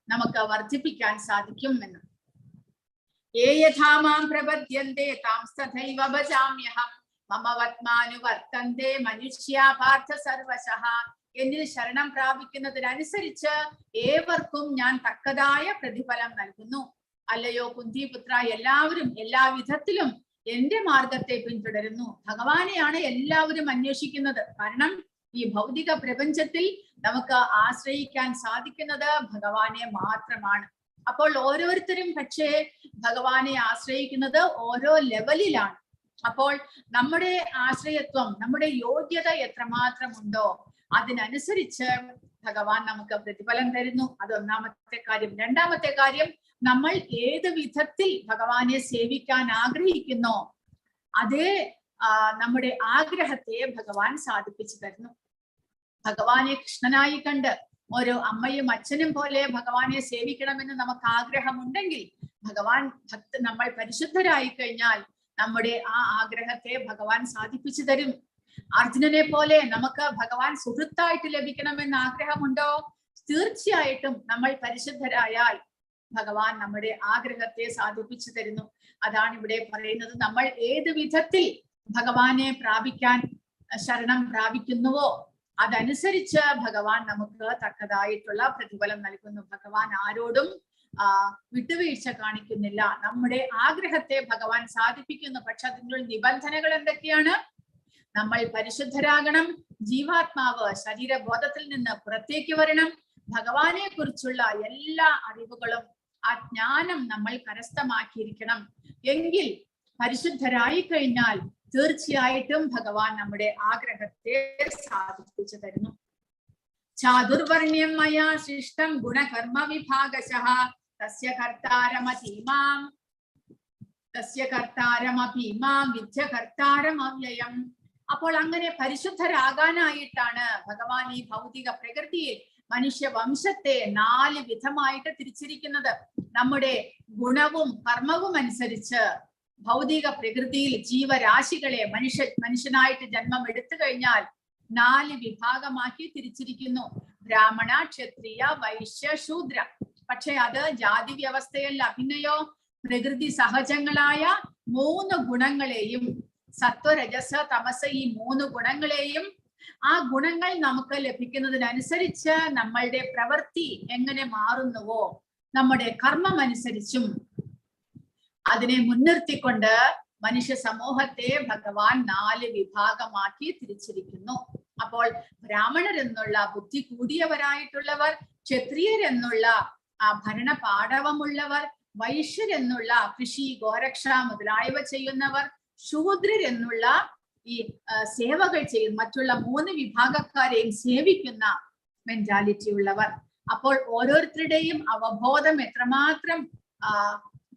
നമുക്ക് വർദ്ധിപ്പിക്കാൻ സാധിക്കും എന്ന്. യേ യഥാ മാം പ്രപദ്യന്തെ താം തഥൈവ ഭജാമ്യഹം മമ വത്മാനുവർത്തന്തെ മനുഷ്യാ പാർത്ഥ സർവശഃ. എന്നിൽ ശരണം പ്രാപിക്കുന്നതിനനുസരിച്ച് ഏവർക്കും ഞാൻ തക്കതായ പ്രതിഫലം നൽകുന്നു. അല്ലയോ കുന്തിപുത്ര, എല്ലാവരും എല്ലാ വിധത്തിലും എന്റെ മാർഗത്തെ പിന്തുടരുന്നു. ഭഗവാനെയാണ് എല്ലാവരും അന്വേഷിക്കുന്നത്. കാരണം ഈ ഭൗതിക പ്രപഞ്ചത്തിൽ നമുക്ക് ആശ്രയിക്കാൻ സാധിക്കുന്നത് ഭഗവാനെ മാത്രമാണ്. അപ്പോൾ ഓരോരുത്തരും പക്ഷേ ഭഗവാനെ ആശ്രയിക്കുന്നത് ഓരോ ലെവലിലാണ്. അപ്പോൾ നമ്മുടെ ആശ്രയത്വം, നമ്മുടെ യോഗ്യത എത്രമാത്രം ഉണ്ടോ അതിനനുസരിച്ച് ഭഗവാൻ നമുക്ക് പ്രതിഫലം തരുന്നു. അത് ഒന്നാമത്തെ കാര്യം. രണ്ടാമത്തെ കാര്യം, നമ്മൾ ഏത് വിധത്തിൽ ഭഗവാനെ സേവിക്കാൻ ആഗ്രഹിക്കുന്നോ അതേ നമ്മുടെ ആഗ്രഹത്തെ ഭഗവാൻ സാധിപ്പിച്ചു തരുന്നു. ഭഗവാനെ കൃഷ്ണനായി കണ്ട് ഓരോ അമ്മയും അച്ഛനും പോലെ ഭഗവാനെ സേവിക്കണമെന്ന് നമുക്ക് ആഗ്രഹമുണ്ടെങ്കിൽ നമ്മൾ പരിശുദ്ധരായി കഴിഞ്ഞാൽ നമ്മുടെ ആ ആഗ്രഹത്തെ ഭഗവാൻ സാധിപ്പിച്ചു തരും. അർജുനനെ പോലെ നമുക്ക് ഭഗവാൻ സുഹൃത്തായിട്ട് ലഭിക്കണമെന്ന് ആഗ്രഹമുണ്ടോ? തീർച്ചയായിട്ടും നമ്മൾ പരിശുദ്ധരായാൽ ഭഗവാൻ നമ്മുടെ ആഗ്രഹത്തെ സാധിപ്പിച്ചു തരുന്നു. അതാണ് ഇവിടെ പറയുന്നത്. നമ്മൾ ഏത് വിധത്തിൽ ഭഗവാനെ പ്രാപിക്കാൻ ശരണം പ്രാപിക്കുന്നുവോ അതനുസരിച്ച് ഭഗവാൻ നമുക്ക് തക്കതായിട്ടുള്ള പ്രതിഫലം നൽകുന്നു. ഭഗവാൻ ആരോടും വിട്ടുവീഴ്ച കാണിക്കുന്നില്ല. നമ്മുടെ ആഗ്രഹത്തെ ഭഗവാൻ സാധിപ്പിക്കുന്നു. പക്ഷെ അതിനുള്ള നിബന്ധനകൾ എന്തൊക്കെയാണ്? നമ്മൾ പരിശുദ്ധരാകണം. ജീവാത്മാവ് ശരീരബോധത്തിൽ നിന്ന് പുറത്തേക്ക് വരണം. ഭഗവാനെ കുറിച്ചുള്ള എല്ലാ അറിവുകളും ആ ജ്ഞാനം നമ്മൾ കരസ്ഥമാക്കിയിരിക്കണം. എങ്കിൽ പരിശുദ്ധരായി കഴിഞ്ഞാൽ തീർച്ചയായിട്ടും ഭഗവാൻ നമ്മുടെ ആഗ്രഹത്തെ സാധിപ്പിച്ചു തരുന്നു. ചാതുർവർണ്ണ്യം മയാ സൃഷ്ടം ഗുണകർമ്മ വിഭാഗശഃ തസ്യ കർത്താരമപീമാം വിദ്യ കർത്താരമവ്യയം. അപ്പോൾ അങ്ങനെ പരിശുദ്ധരാകാനായിട്ടാണ് ഭഗവാൻ ഈ ഭൗതിക പ്രകൃതിയെ മനുഷ്യവംശത്തെ 4 വിധമായിട്ട് തിരിച്ചിരിക്കുന്നത്. നമ്മുടെ ഗുണവും കർമ്മവും അനുസരിച്ച് ഭൗതിക പ്രകൃതിയിൽ ജീവരാശികളെ മനുഷ്യനായിട്ട് ജന്മം എടുത്തു കഴിഞ്ഞാൽ 4 വിഭാഗമാക്കി തിരിച്ചിരിക്കുന്നു. ബ്രാഹ്മണ, ക്ഷത്രിയ, വൈശ്യ, ശൂദ്ര. പക്ഷെ അത് ജാതി വ്യവസ്ഥയല്ല. പിന്നെയോ പ്രകൃതി സഹജങ്ങളായ 3 ഗുണങ്ങളെയും, സത്വരജസ് തമസ്, ഈ 3 ഗുണങ്ങളെയും, ആ ഗുണങ്ങൾ നമുക്ക് ലഭിക്കുന്നതിനനുസരിച്ച് നമ്മളുടെ പ്രവൃത്തി എങ്ങനെ മാറുന്നുവോ നമ്മുടെ കർമ്മം അനുസരിച്ചും അതിനെ മുൻനിർത്തിക്കൊണ്ട് മനുഷ്യ സമൂഹത്തെ ഭഗവാൻ 4 വിഭാഗമാക്കി തിരിച്ചിരിക്കുന്നു. അപ്പോൾ ബ്രാഹ്മണരെന്നുള്ള ബുദ്ധി കൂടിയവരായിട്ടുള്ളവർ, ക്ഷത്രിയരെന്നുള്ള ഭരണ പാടവമുള്ളവർ, വൈശ്യരെന്നുള്ള കൃഷി, ഗോരക്ഷ മുതലായവ ചെയ്യുന്നവർ, ശൂദ്രരെന്നുള്ള ഈ സേവകൾ ചെയ്യുന്ന മറ്റുള്ള 3 വിഭാഗക്കാരെയും സേവിക്കുന്ന മെന്റാലിറ്റി ഉള്ളവർ. അപ്പോൾ ഓരോരുത്തരുടെയും അവബോധം എത്രമാത്രം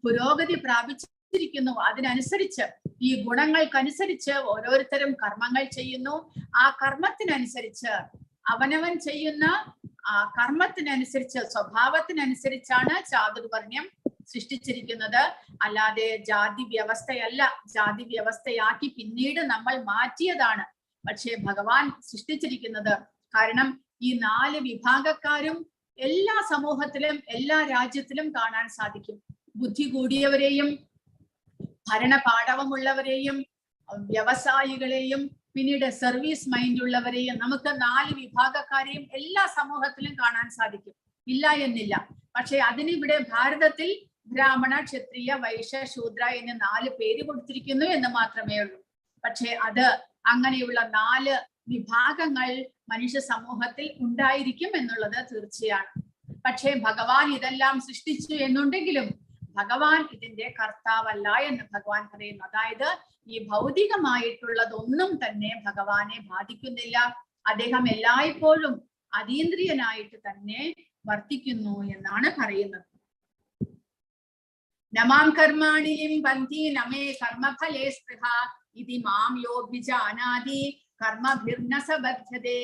പുരോഗതി പ്രാപിച്ചിരിക്കുന്നു അതിനനുസരിച്ച്, ഈ ഗുണങ്ങൾക്കനുസരിച്ച് ഓരോരുത്തരും കർമ്മങ്ങൾ ചെയ്യുന്നു. ആ കർമ്മത്തിനനുസരിച്ച്, അവനവൻ ചെയ്യുന്ന കർമ്മത്തിനനുസരിച്ച്, സ്വഭാവത്തിനനുസരിച്ചാണ് ചാതുർവർണ്ണ്യം സൃഷ്ടിച്ചിരിക്കുന്നത്. അല്ലാതെ ജാതി വ്യവസ്ഥയല്ല. ജാതി വ്യവസ്ഥയാക്കി പിന്നീട് നമ്മൾ മാറ്റിയതാണ്. പക്ഷേ ഭഗവാൻ സൃഷ്ടിച്ചിരിക്കുന്നത്. കാരണം ഈ 4 വിഭാഗക്കാരും എല്ലാ സമൂഹത്തിലും എല്ലാ രാജ്യത്തിലും കാണാൻ സാധിക്കും. ബുദ്ധി കൂടിയവരെയും ഭരണപാടവമുള്ളവരെയും വ്യവസായികളെയും പിന്നീട് സർവീസ് മൈൻഡ് ഉള്ളവരെയും നമുക്ക് 4 വിഭാഗക്കാരെയും എല്ലാ സമൂഹത്തിലും കാണാൻ സാധിക്കും. ഇല്ല എന്നില്ല. പക്ഷെ അതിനിവിടെ ഭാരതത്തിൽ ബ്രാഹ്മണ, ക്ഷത്രിയ, വൈശ്യ, ശൂദ്ര എന്ന് 4 പേര് കൊടുത്തിരിക്കുന്നു എന്ന് മാത്രമേ ഉള്ളൂ. പക്ഷെ അത് അങ്ങനെയുള്ള 4 വിഭാഗങ്ങൾ മനുഷ്യ സമൂഹത്തിൽ ഉണ്ടായിരിക്കും എന്നുള്ളത് തീർച്ചയാണ്. പക്ഷേ ഭഗവാൻ ഇതെല്ലാം സൃഷ്ടിച്ചു എന്നുണ്ടെങ്കിലും ഭഗവാൻ ഇതിന്റെ കർത്താവല്ല എന്ന് ഭഗവാൻ പറയുന്നു. അതായത് ഈ ഭൗതികമായിട്ടുള്ളതൊന്നും തന്നെ ഭഗവാനെ ബാധിക്കുന്നില്ല. അദ്ദേഹം എല്ലായ്പ്പോഴും അതീന്ദ്രിയനായിട്ട് തന്നെ വർത്തിക്കുന്നു എന്നാണ് പറയുന്നത്. നമാം കർമാണിലിം ബന്ധി നമേ കർമ്മഫലേ സ്പൃഹ ഇതി മാം യോഭിജാനാതി കർമ്മഭിർനസബധ്യതേ.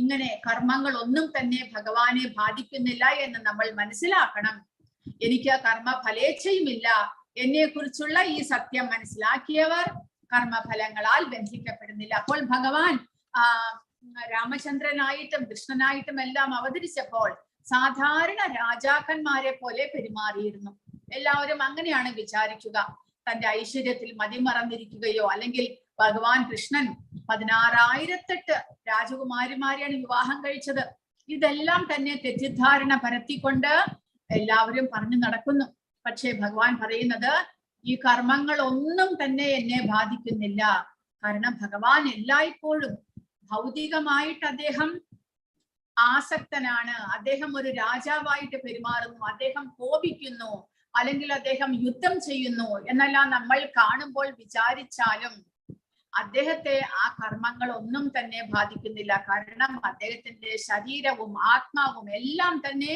ഇങ്ങനെ കർമ്മങ്ങൾ ഒന്നും തന്നെ ഭഗവാനെ ബാധിക്കുന്നില്ല എന്ന് നമ്മൾ മനസ്സിലാക്കണം. എനിക്ക് കർമ്മഫലേച്ഛയുമില്ല, എന്നെ കുറിച്ചുള്ള ഈ സത്യം മനസ്സിലാക്കിയവർ കർമ്മഫലങ്ങളാൽ ബന്ധിക്കപ്പെടുന്നില്ല. അപ്പോൾ ഭഗവാൻ രാമചന്ദ്രനായിട്ടും കൃഷ്ണനായിട്ടും എല്ലാം അവതരിച്ചപ്പോൾ സാധാരണ രാജാക്കന്മാരെ പോലെ പെരുമാറിയിരുന്നു. എല്ലാവരും അങ്ങനെയാണ് വിചാരിക്കുക. തന്റെ ഐശ്വര്യത്തിൽ മതിമറന്നിരിക്കുകയോ, അല്ലെങ്കിൽ ഭഗവാൻ കൃഷ്ണൻ 16,008 രാജകുമാരിമാരെയാണ് വിവാഹം കഴിച്ചത്. ഇതെല്ലാം തന്നെ തെറ്റിദ്ധാരണ പരത്തിക്കൊണ്ട് എല്ലാവരും പറഞ്ഞു നടക്കുന്നു. പക്ഷെ ഭഗവാൻ പറയുന്നത് ഈ കർമ്മങ്ങൾ ഒന്നും തന്നെ എന്നെ ബാധിക്കുന്നില്ല. കാരണം ഭഗവാൻ എല്ലായ്പ്പോഴും ഭൗതികമായിട്ട് അദ്ദേഹം ആസക്തനാണ്. അദ്ദേഹം ഒരു രാജാവായിട്ട് പെരുമാറുന്നു, അദ്ദേഹം കോപിക്കുന്നു, അല്ലെങ്കിൽ അദ്ദേഹം യുദ്ധം ചെയ്യുന്നു എന്നെല്ലാം നമ്മൾ കാണുമ്പോൾ വിചാരിച്ചാലും അദ്ദേഹത്തെ ആ കർമ്മങ്ങൾ ഒന്നും തന്നെ ബാധിക്കുന്നില്ല. കാരണം അദ്ദേഹത്തിന്റെ ശരീരവും ആത്മാവും എല്ലാം തന്നെ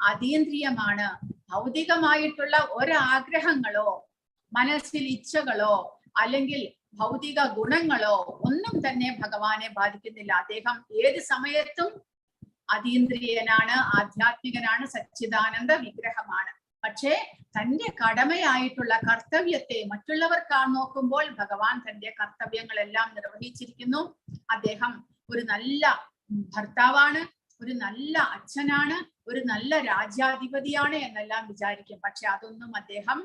അതീന്ദ്രിയമാണ്. ഭൗതികമായിട്ടുള്ള ഒരാഗ്രഹങ്ങളോ മനസ്സിൽ ഇച്ഛകളോ അല്ലെങ്കിൽ ഭൗതിക ഗുണങ്ങളോ ഒന്നും തന്നെ ഭഗവാനെ ബാധിക്കുന്നില്ല. അദ്ദേഹം ഏത് സമയത്തും അതീന്ദ്രിയനാണ്, ആധ്യാത്മികനാണ്, സച്ചിദാനന്ദ വിഗ്രഹമാണ്. പക്ഷേ തന്റെ കടമയായിട്ടുള്ള കർത്തവ്യത്തെ മറ്റുള്ളവർക്ക് നോക്കുമ്പോൾ ഭഗവാൻ തന്റെ കർത്തവ്യങ്ങളെല്ലാം നിർവഹിച്ചിരിക്കുന്നു. അദ്ദേഹം ഒരു നല്ല ഭർത്താവാണ്, ഒരു നല്ല അച്ഛനാണ്, ഒരു നല്ല രാജ്യാധിപതിയാണ് എന്നെല്ലാം വിചാരിക്കും. പക്ഷെ അതൊന്നും അദ്ദേഹം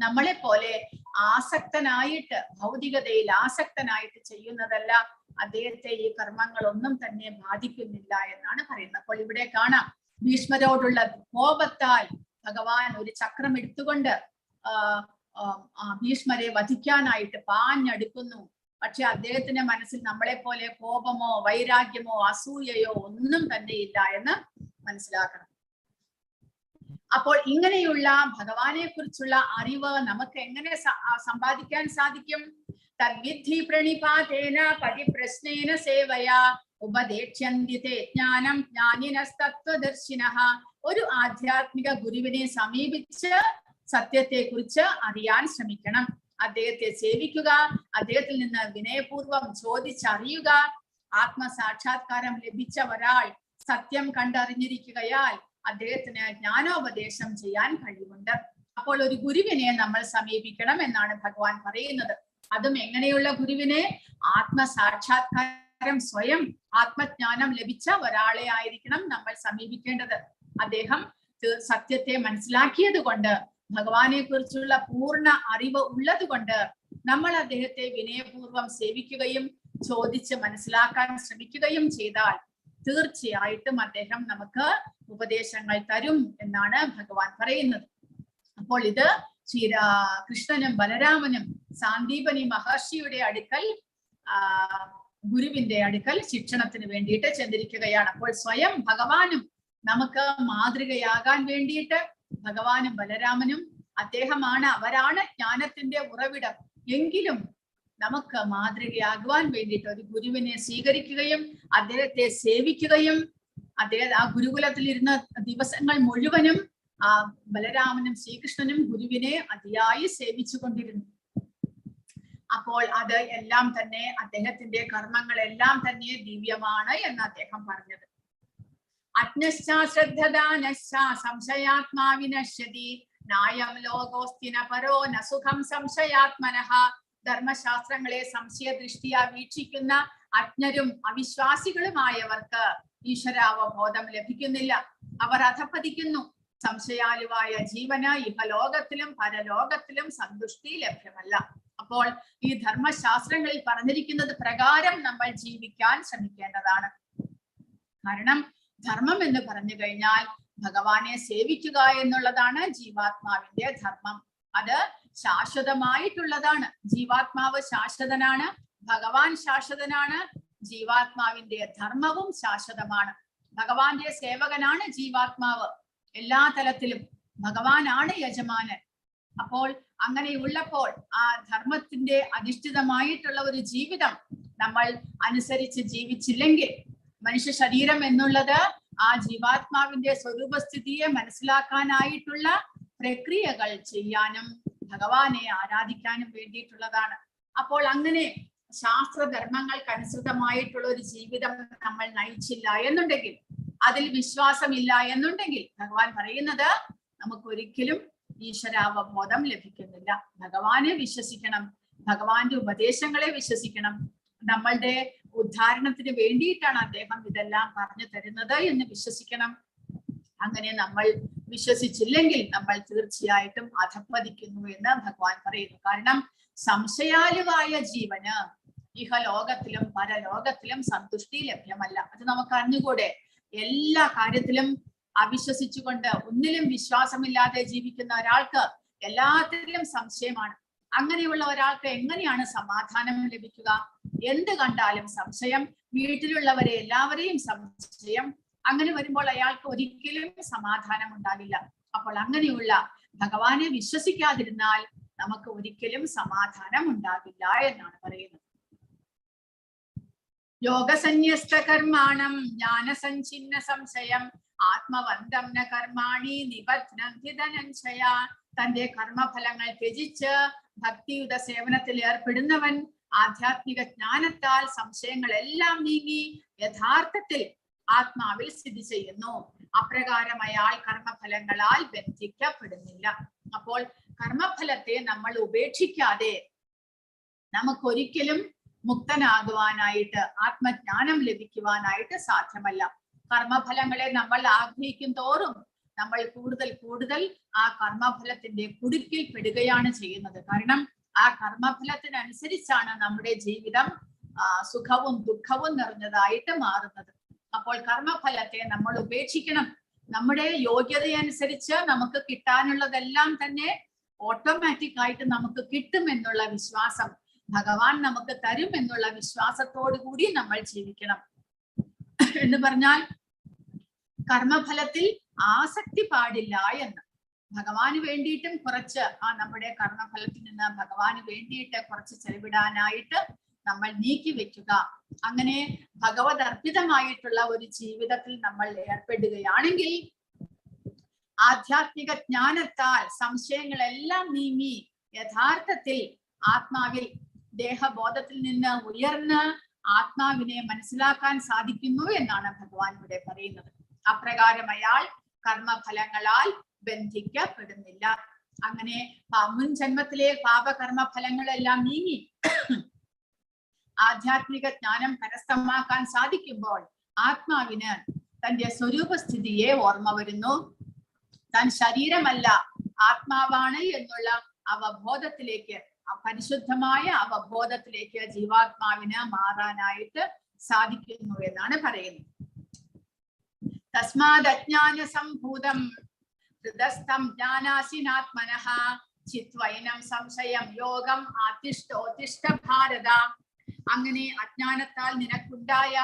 നമ്മളെ പോലെ ആസക്തനായിട്ട്, ഭൗതികതയിൽ ആസക്തനായിട്ട് ചെയ്യുന്നതല്ല. അദ്ദേഹത്തെ ഈ കർമ്മങ്ങളൊന്നും തന്നെ ബാധിക്കുന്നില്ല എന്നാണ് പറയുന്നത്. അപ്പോൾ ഇവിടെ കാണാം, ഭീഷ്മരോടുള്ള കോപത്താൽ ഭഗവാൻ ഒരു ചക്രം എടുത്തുകൊണ്ട് ഭീഷ്മരെ വധിക്കാനായിട്ട് പാഞ്ഞടുക്കുന്നു. പക്ഷെ അദ്ദേഹത്തിന്റെ മനസ്സിൽ നമ്മളെ പോലെ കോപമോ വൈരാഗ്യമോ അസൂയയോ ഒന്നും തന്നെ ഇല്ല എന്ന് മനസ്സിലാക്കണം. അപ്പോൾ ഇങ്ങനെയുള്ള ഭഗവാനെ കുറിച്ചുള്ള അറിവ് നമുക്ക് എങ്ങനെ സമ്പാദിക്കാൻ സാധിക്കും? തദ്വിദ്ധി പ്രണിപാതേന പരിപ്രശ്നേന സേവയാ ഉപദേക്ഷ്യന്തിതേ ജ്ഞാനം ജ്ഞാനിനസ്തത്വദർശിനഃ. ഒരു ആധ്യാത്മിക ഗുരുവിനെ സമീപിച്ച് സത്യത്തെ കുറിച്ച് അറിയാൻ ശ്രമിക്കണം. അദ്ദേഹത്തെ സേവിക്കുക, അദ്ദേഹത്തിൽ നിന്ന് വിനയപൂർവം ചോദിച്ചറിയുക. ആത്മസാക്ഷാത്കാരം ലഭിച്ച ഒരാൾ സത്യം കണ്ടറിഞ്ഞിരിക്കുകയാൽ അദ്ദേഹത്തിന് ജ്ഞാനോപദേശം ചെയ്യാൻ കഴിവുണ്ട്. അപ്പോൾ ഒരു ഗുരുവിനെ നമ്മൾ സമീപിക്കണം എന്നാണ് ഭഗവാൻ പറയുന്നത്. അതും എങ്ങനെയുള്ള ഗുരുവിനെ? ആത്മസാക്ഷാത്കാരം, സ്വയം ആത്മജ്ഞാനം ലഭിച്ച ഒരാളെ ആയിരിക്കണം നമ്മൾ സമീപിക്കേണ്ടത്. അദ്ദേഹം സത്യത്തെ മനസ്സിലാക്കിയത് കൊണ്ട്, ഭഗവാനെ കുറിച്ചുള്ള പൂർണ്ണ അറിവ് ഉള്ളത് കൊണ്ട് നമ്മൾ അദ്ദേഹത്തെ വിനയപൂർവ്വം സേവിക്കുകയും ചോദിച്ച് മനസ്സിലാക്കാൻ ശ്രമിക്കുകയും ചെയ്താൽ തീർച്ചയായിട്ടും അദ്ദേഹം നമുക്ക് ഉപദേശങ്ങൾ തരും എന്നാണ് ഭഗവാൻ പറയുന്നത്. അപ്പോൾ ഇത് കൃഷ്ണനും ബലരാമനും സാന്ദീപനി മഹർഷിയുടെ അടുക്കൽ, ഗുരുവിന്റെ അടുക്കൽ ശിക്ഷണത്തിന് വേണ്ടിയിട്ട് ചെന്നിരിക്കുകയാണ്. അപ്പോൾ സ്വയം ഭഗവാനും നമുക്ക് മാതൃകയാകാൻ വേണ്ടിയിട്ട്, ഭഗവാനും ബലരാമനും അവരാണ് ജ്ഞാനത്തിന്റെ ഉറവിടം. എങ്കിലും നമുക്ക് മാതൃകയാകുവാൻ വേണ്ടിയിട്ട് ഒരു ഗുരുവിനെ സ്വീകരിക്കുകയും അദ്ദേഹത്തെ സേവിക്കുകയും, ആ ഗുരുകുലത്തിൽ ഇരുന്ന ദിവസങ്ങൾ മുഴുവനും ബലരാമനും ശ്രീകൃഷ്ണനും ഗുരുവിനെ അതിയായി സേവിച്ചു കൊണ്ടിരുന്നു. അപ്പോൾ അത് എല്ലാം തന്നെ, അദ്ദേഹത്തിന്റെ കർമ്മങ്ങളെല്ലാം തന്നെ ദിവ്യമാണ് എന്ന് അദ്ദേഹം പറഞ്ഞത്. അജ്ഞശ്ച ശ്രദ്ധദാനശ്ച സംശയാത്മാ വിനശ്യതി നായം ലോകോസ്തിന പരോ ന സുഖം സംശയാത്മനഃ. ധർമ്മശാസ്ത്രങ്ങളെ സംശയദൃഷ്ടിയാ വീക്ഷിക്കുന്ന അജ്ഞരും അവിശ്വാസികളുമായവർക്ക് ഈശ്വരാവബോധം ലഭിക്കുന്നില്ല. അവർ അധപ്പതിക്കുന്നു. സംശയാലുവായ ജീവന് ഇഹലോകത്തിലും പരലോകത്തിലും സന്തുഷ്ടി ലഭ്യമല്ല. അപ്പോൾ ഈ ധർമ്മശാസ്ത്രങ്ങളിൽ പറഞ്ഞിരിക്കുന്നത് പ്രകാരം നമ്മൾ ജീവിക്കാൻ ശ്രമിക്കേണ്ടതാണ്. കാരണം ധർമ്മം എന്ന് പറഞ്ഞു കഴിഞ്ഞാൽ ഭഗവാനെ സേവിക്കുക എന്നുള്ളതാണ് ജീവാത്മാവിന്റെ ധർമ്മം. അത് ശാശ്വതമായിട്ടുള്ളതാണ്. ജീവാത്മാവ് ശാശ്വതനാണ്, ഭഗവാൻ ശാശ്വതനാണ്, ജീവാത്മാവിന്റെ ധർമ്മവും ശാശ്വതമാണ്. ഭഗവാന്റെ സേവകനാണ് ജീവാത്മാവ്. എല്ലാ തലത്തിലും ഭഗവാനാണ് യജമാനൻ. അപ്പോൾ അങ്ങനെയുള്ളപ്പോൾ ആ ധർമ്മത്തിന്റെ അധിഷ്ഠിതമായിട്ടുള്ള ഒരു ജീവിതം നമ്മൾ അനുസരിച്ച് ജീവിച്ചില്ലെങ്കിൽ, മനുഷ്യ ശരീരം എന്നുള്ളത് ആ ജീവാത്മാവിന്റെ സ്വരൂപസ്ഥിതിയെ മനസ്സിലാക്കാനായിട്ടുള്ള പ്രക്രിയകൾ ചെയ്യാനും ഭഗവാനെ ആരാധിക്കാനും വേണ്ടിയിട്ടുള്ളതാണ്. അപ്പോൾ അങ്ങനെ ശാസ്ത്രധർമ്മങ്ങൾക്കനുസൃതമായിട്ടുള്ള ഒരു ജീവിതം നമ്മൾ നയിച്ചില്ല എന്നുണ്ടെങ്കിൽ, അതിൽ വിശ്വാസമില്ല എന്നുണ്ടെങ്കിൽ, ഭഗവാൻ പറയുന്നത് നമുക്കൊരിക്കലും ഈശ്വരാവബോധം ലഭിക്കുന്നില്ല. ഭഗവാനെ വിശ്വസിക്കണം, ഭഗവാന്റെ ഉപദേശങ്ങളെ വിശ്വസിക്കണം. നമ്മളുടെ ഉദ്ധാരണത്തിന് വേണ്ടിയിട്ടാണ് അദ്ദേഹം ഇതെല്ലാം പറഞ്ഞു തരുന്നത് എന്ന് വിശ്വസിക്കണം. അങ്ങനെ നമ്മൾ വിശ്വസിച്ചില്ലെങ്കിൽ നമ്മൾ തീർച്ചയായിട്ടും അധപ്പതിക്കുന്നു എന്ന് ഭഗവാൻ പറയുന്നു. കാരണം സംശയാലുവായ ജീവന് ഇഹലോകത്തിലും പരലോകത്തിലും സന്തുഷ്ടി ലഭ്യമല്ല. അത് നമുക്ക് അറിഞ്ഞുകൂടെ? എല്ലാ കാര്യത്തിലും അവിശ്വസിച്ചുകൊണ്ട്, ഒന്നിലും വിശ്വാസമില്ലാതെ ജീവിക്കുന്ന ഒരാൾക്ക് എല്ലാത്തിലും സംശയമാണ്. അങ്ങനെയുള്ള ഒരാൾക്ക് എങ്ങനെയാണ് സമാധാനം ലഭിക്കുക? എന്ത് കണ്ടാലും സംശയം, വീട്ടിലുള്ളവരെ എല്ലാവരെയും സംശയം. അങ്ങനെ വരുമ്പോൾ അയാൾക്ക് ഒരിക്കലും സമാധാനം ഉണ്ടാകില്ല. അപ്പോൾ അങ്ങനെയുള്ള ഭഗവാനെ വിശ്വസിക്കാതിരുന്നാൽ നമുക്ക് ഒരിക്കലും സമാധാനം ഉണ്ടാകില്ല എന്നാണ് പറയുന്നത്. യോഗസന്യസ്ത കർമാണം ജ്ഞാനസഞ്ചിന്ന സംശയം ആത്മവന്തം ന കർമാണി നിബധ്നന്തി ധനഞ്ജയ. തന്റെ കർമ്മഫലങ്ങൾ ത്യജിച്ച് ഭക്തിയുത സേവനത്തിൽ ഏർപ്പെടുന്നവൻ ആധ്യാത്മിക ജ്ഞാനത്താൽ സംശയങ്ങളെല്ലാം നീങ്ങി യഥാർത്ഥത്തിൽ ആത്മാവിൽ സ്ഥിതി ചെയ്യുന്നു. അപ്രകാരം അയാൾ കർമ്മഫലങ്ങളാൽ ബന്ധിക്കപ്പെടുന്നില്ല. അപ്പോൾ കർമ്മഫലത്തെ നമ്മൾ ഉപേക്ഷിക്കാതെ നമുക്കൊരിക്കലും മുക്തനാകുവാനായിട്ട്, ആത്മജ്ഞാനം ലഭിക്കുവാനായിട്ട് സാധ്യമല്ല. കർമ്മഫലങ്ങളെ നമ്മൾ ആഗ്രഹിക്കും തോറും നമ്മൾ കൂടുതൽ കൂടുതൽ ആ കർമ്മഫലത്തിന്റെ കുടുക്കിൽ പെടുകയാണ് ചെയ്യുന്നത്. കാരണം ആ കർമ്മഫലത്തിനനുസരിച്ചാണ് നമ്മുടെ ജീവിതം സുഖവും ദുഃഖവും നിറഞ്ഞതായിട്ട് മാറുന്നത്. അപ്പോൾ കർമ്മഫലത്തെ നമ്മൾ ഉപേക്ഷിക്കണം. നമ്മുടെ യോഗ്യതയനുസരിച്ച് നമുക്ക് കിട്ടാനുള്ളതെല്ലാം തന്നെ ഓട്ടോമാറ്റിക് ആയിട്ട് നമുക്ക് കിട്ടും എന്നുള്ള വിശ്വാസം, ഭഗവാൻ നമുക്ക് തരും എന്നുള്ള വിശ്വാസത്തോടു കൂടി നമ്മൾ ജീവിക്കണം. എന്ന് പറഞ്ഞാൽ കർമ്മഫലത്തിൽ ആസക്തി പാടില്ല എന്ന്. ഭഗവാന് വേണ്ടിയിട്ടും കുറച്ച് നമ്മുടെ കർമ്മഫലത്തിൽ നിന്ന് ഭഗവാന് വേണ്ടിയിട്ട് കുറച്ച് ചെലവിടാനായിട്ട് നമ്മൾ നീക്കി വെക്കുക. അങ്ങനെ ഭഗവത് അർപ്പിതമായിട്ടുള്ള ഒരു ജീവിതത്തിൽ നമ്മൾ ഏർപ്പെടുകയാണെങ്കിൽ ആധ്യാത്മിക ജ്ഞാനത്താൽ സംശയങ്ങളെല്ലാം നീങ്ങി യഥാർത്ഥത്തിൽ ആത്മാവിൽ ദേഹബോധത്തിൽ നിന്ന് ഉയർന്ന് ആത്മാവിനെ മനസ്സിലാക്കാൻ സാധിക്കുന്നു എന്നാണ് ഭഗവാൻ ഇവിടെ പറയുന്നത്. അപ്രകാരം അയാൾ കർമ്മഫലങ്ങളാൽ ബന്ധിക്കപ്പെടുന്നില്ല. അങ്ങനെ മുൻ ജന്മത്തിലെ പാപകർമ്മ ഫലങ്ങളെല്ലാം നീങ്ങി ആധ്യാത്മിക ജ്ഞാനം കരസ്ഥമാക്കാൻ സാധിക്കുമ്പോൾ ആത്മാവിന് തന്റെ സ്വരൂപസ്ഥിതിയെ ഓർമ്മ വരുന്നു. താൻ ശരീരമല്ല, ആത്മാവാണ് എന്നുള്ള അവബോധത്തിലേക്ക്, പരിശുദ്ധമായ അവബോധത്തിലേക്ക് ജീവാത്മാവിന് മാറാനായിട്ട് സാധിക്കുന്നു എന്നാണ് പറയുന്നത്. തസ്മാദ് അജ്ഞാന സംഭൂതം ഹൃദസ്ഥം ജ്ഞാനാസിനാത്മനഃ ചിത്വൈനം സംശയം യോഗം ആതിഷ്ഠോതിഷ്ഠ ഭാരത. അങ്ങനെ അജ്ഞാനത്താൽ നിനക്കുണ്ടായ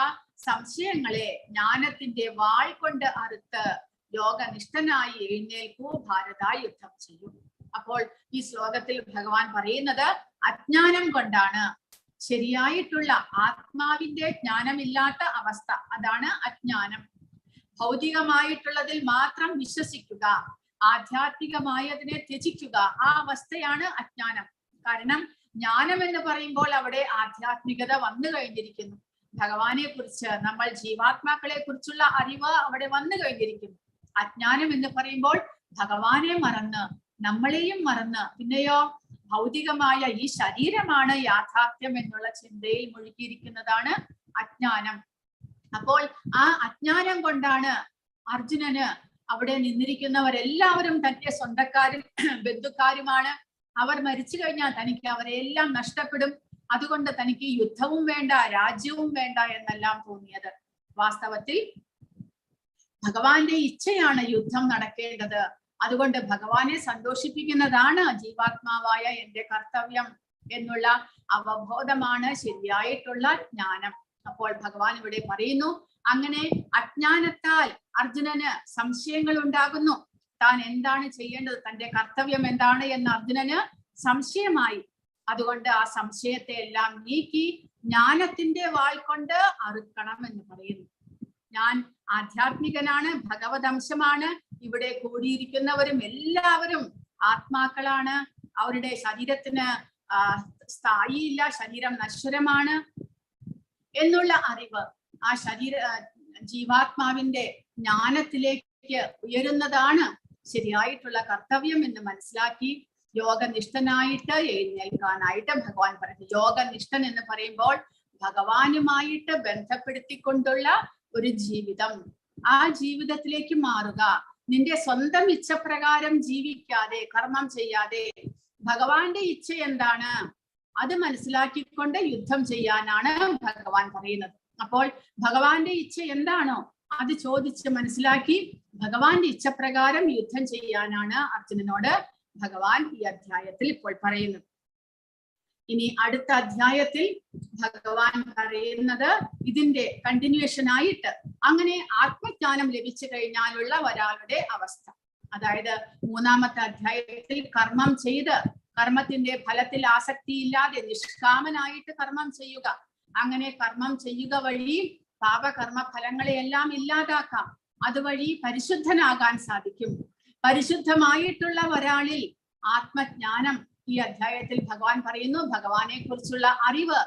സംശയങ്ങളെ ജ്ഞാനത്തിന്റെ വാൾ കൊണ്ട് അറുത്ത് യോഗനിഷ്ഠനായി എഴുന്നേൽക്കൂ ഭാരത, യുദ്ധം ചെയ്യൂ. അപ്പോൾ ഈ ശ്ലോകത്തിൽ ഭഗവാൻ പറയുന്നത് അജ്ഞാനം കൊണ്ടാണ്, ശരിയായിട്ടുള്ള ആത്മാവിന്റെ ജ്ഞാനമില്ലാത്ത അവസ്ഥ, അതാണ് അജ്ഞാനം. ഭൗതികമായിട്ടുള്ളതിൽ മാത്രം വിശ്വസിക്കുക, ആധ്യാത്മികമായതിനെ ത്യജിക്കുക, ആ അവസ്ഥയാണ് അജ്ഞാനം. കാരണം ജ്ഞാനം എന്ന് പറയുമ്പോൾ അവിടെ ആധ്യാത്മികത വന്നു കഴിഞ്ഞിരിക്കുന്നു. ഭഗവാനെ കുറിച്ച്, നമ്മൾ ജീവാത്മാക്കളെ കുറിച്ചുള്ള അറിവ് അവിടെ വന്നു കഴിഞ്ഞിരിക്കുന്നു. അജ്ഞാനം എന്ന് പറയുമ്പോൾ ഭഗവാനെ മറന്ന്, നമ്മളെയും മറന്ന്, പിന്നെയോ ഭൗതികമായ ഈ ശരീരമാണ് യാഥാർത്ഥ്യം എന്നുള്ള ചിന്തയിൽ മുഴുകിയിരിക്കുന്നതാണ് അജ്ഞാനം. അപ്പോൾ ആ അജ്ഞാനം കൊണ്ടാണ് അർജുനന് അവിടെ നിന്നിരിക്കുന്നവരെല്ലാവരും തന്റെ സ്വന്തക്കാരും ബന്ധുക്കാരുമാണ്. അവർ മരിച്ചു കഴിഞ്ഞാൽ തനിക്ക് അവരെല്ലാം നഷ്ടപ്പെടും. അതുകൊണ്ട് തനിക്ക് യുദ്ധവും വേണ്ട, രാജ്യവും വേണ്ട എന്നെല്ലാം തോന്നിയത്. വാസ്തവത്തിൽ ഭഗവാന്റെ ഇച്ഛയാണ് യുദ്ധം നടക്കേണ്ടത്. അതുകൊണ്ട് ഭഗവാനെ സന്തോഷിപ്പിക്കുന്നതാണ് ജീവാത്മാവായ എന്റെ കർത്തവ്യം എന്നുള്ള അവബോധമാണ് ശരിയായിട്ടുള്ള ജ്ഞാനം. അപ്പോൾ ഭഗവാൻ ഇവിടെ പറയുന്നു, അങ്ങനെ അജ്ഞാനത്താൽ അർജുനന് സംശയങ്ങൾ ഉണ്ടാകുന്നു. താൻ എന്താണ് ചെയ്യേണ്ടത്, തന്റെ കർത്തവ്യം എന്താണ് എന്ന് അർജുനന് സംശയമായി. അതുകൊണ്ട് ആ സംശയത്തെ എല്ലാം നീക്കി ജ്ഞാനത്തിന്റെ വാൾ കൊണ്ട് അറുക്കണം എന്ന് പറയുന്നു. ഞാൻ ആധ്യാത്മികനാണ്, ഭഗവദംശമാണ്. ഇവിടെ കൂടിയിരിക്കുന്നവരും എല്ലാവരും ആത്മാക്കളാണ്. അവരുടെ ശരീരത്തിന് സ്ഥായിയില്ല, ശരീരം നശ്വരമാണ് എന്നുള്ള അറിവ് ആ ജീവാത്മാവിന്റെ ജ്ഞാനത്തിലേക്ക് ഉയരുന്നതാണ് ശരിയായിട്ടുള്ള കർത്തവ്യം എന്ന് മനസ്സിലാക്കി യോഗനിഷ്ഠനായിട്ട് എഴുന്നേൽക്കാനായിട്ട് ഭഗവാൻ പറഞ്ഞു. യോഗനിഷ്ഠൻ എന്ന് പറയുമ്പോൾ ഭഗവാനുമായിട്ട് ബന്ധപ്പെടുത്തിക്കൊണ്ടുള്ള ഒരു ജീവിതം, ആ ജീവിതത്തിലേക്ക് മാറുക. നിന്റെ സ്വന്തം ഇച്ഛപ്രകാരം ജീവിക്കാതെ, കർമ്മം ചെയ്യാതെ, ഭഗവാന്റെ ഇച്ഛ എന്താണ് അത് മനസ്സിലാക്കിക്കൊണ്ട് യുദ്ധം ചെയ്യാനാണ് ഭഗവാൻ പറയുന്നത്. അപ്പോൾ ഭഗവാന്റെ ഇച്ഛ എന്താണോ അത് ചോദിച്ച് മനസ്സിലാക്കി ഭഗവാന്റെ ഇച്ഛപ്രകാരം യുദ്ധം ചെയ്യാനാണ് അർജുനനോട് ഭഗവാൻ ഈ അധ്യായത്തിൽ ഇപ്പോൾ പറയുന്നത്. ഇനി അടുത്ത അധ്യായത്തിൽ ഭഗവാൻ പറയുന്നത് ഇതിന്റെ കണ്ടിന്യൂവേഷൻ ആയിട്ട്, അങ്ങനെ ആത്മജ്ഞാനം ലഭിച്ചു കഴിഞ്ഞാലുള്ള ഒരാളുടെ അവസ്ഥ. അതായത് മൂന്നാമത്തെ അധ്യായത്തിൽ കർമ്മം ചെയ്ത് കർമ്മത്തിന്റെ ഫലത്തിൽ ആസക്തിയില്ലാതെ നിഷ്കാമനായിട്ട് കർമ്മം ചെയ്യുക. അങ്ങനെ കർമ്മം ചെയ്യുക വഴി പാപകർമ്മ ഫലങ്ങളെയെല്ലാം ഇല്ലാതാക്കാം. അതുവഴി പരിശുദ്ധനാകാൻ സാധിക്കും. പരിശുദ്ധമായിട്ടുള്ള ഒരാളിൽ ആത്മജ്ഞാനം ഈ അധ്യായത്തിൽ ഭഗവാൻ പറയുന്നു. ഭഗവാനെ കുറിച്ചുള്ള അറിവ്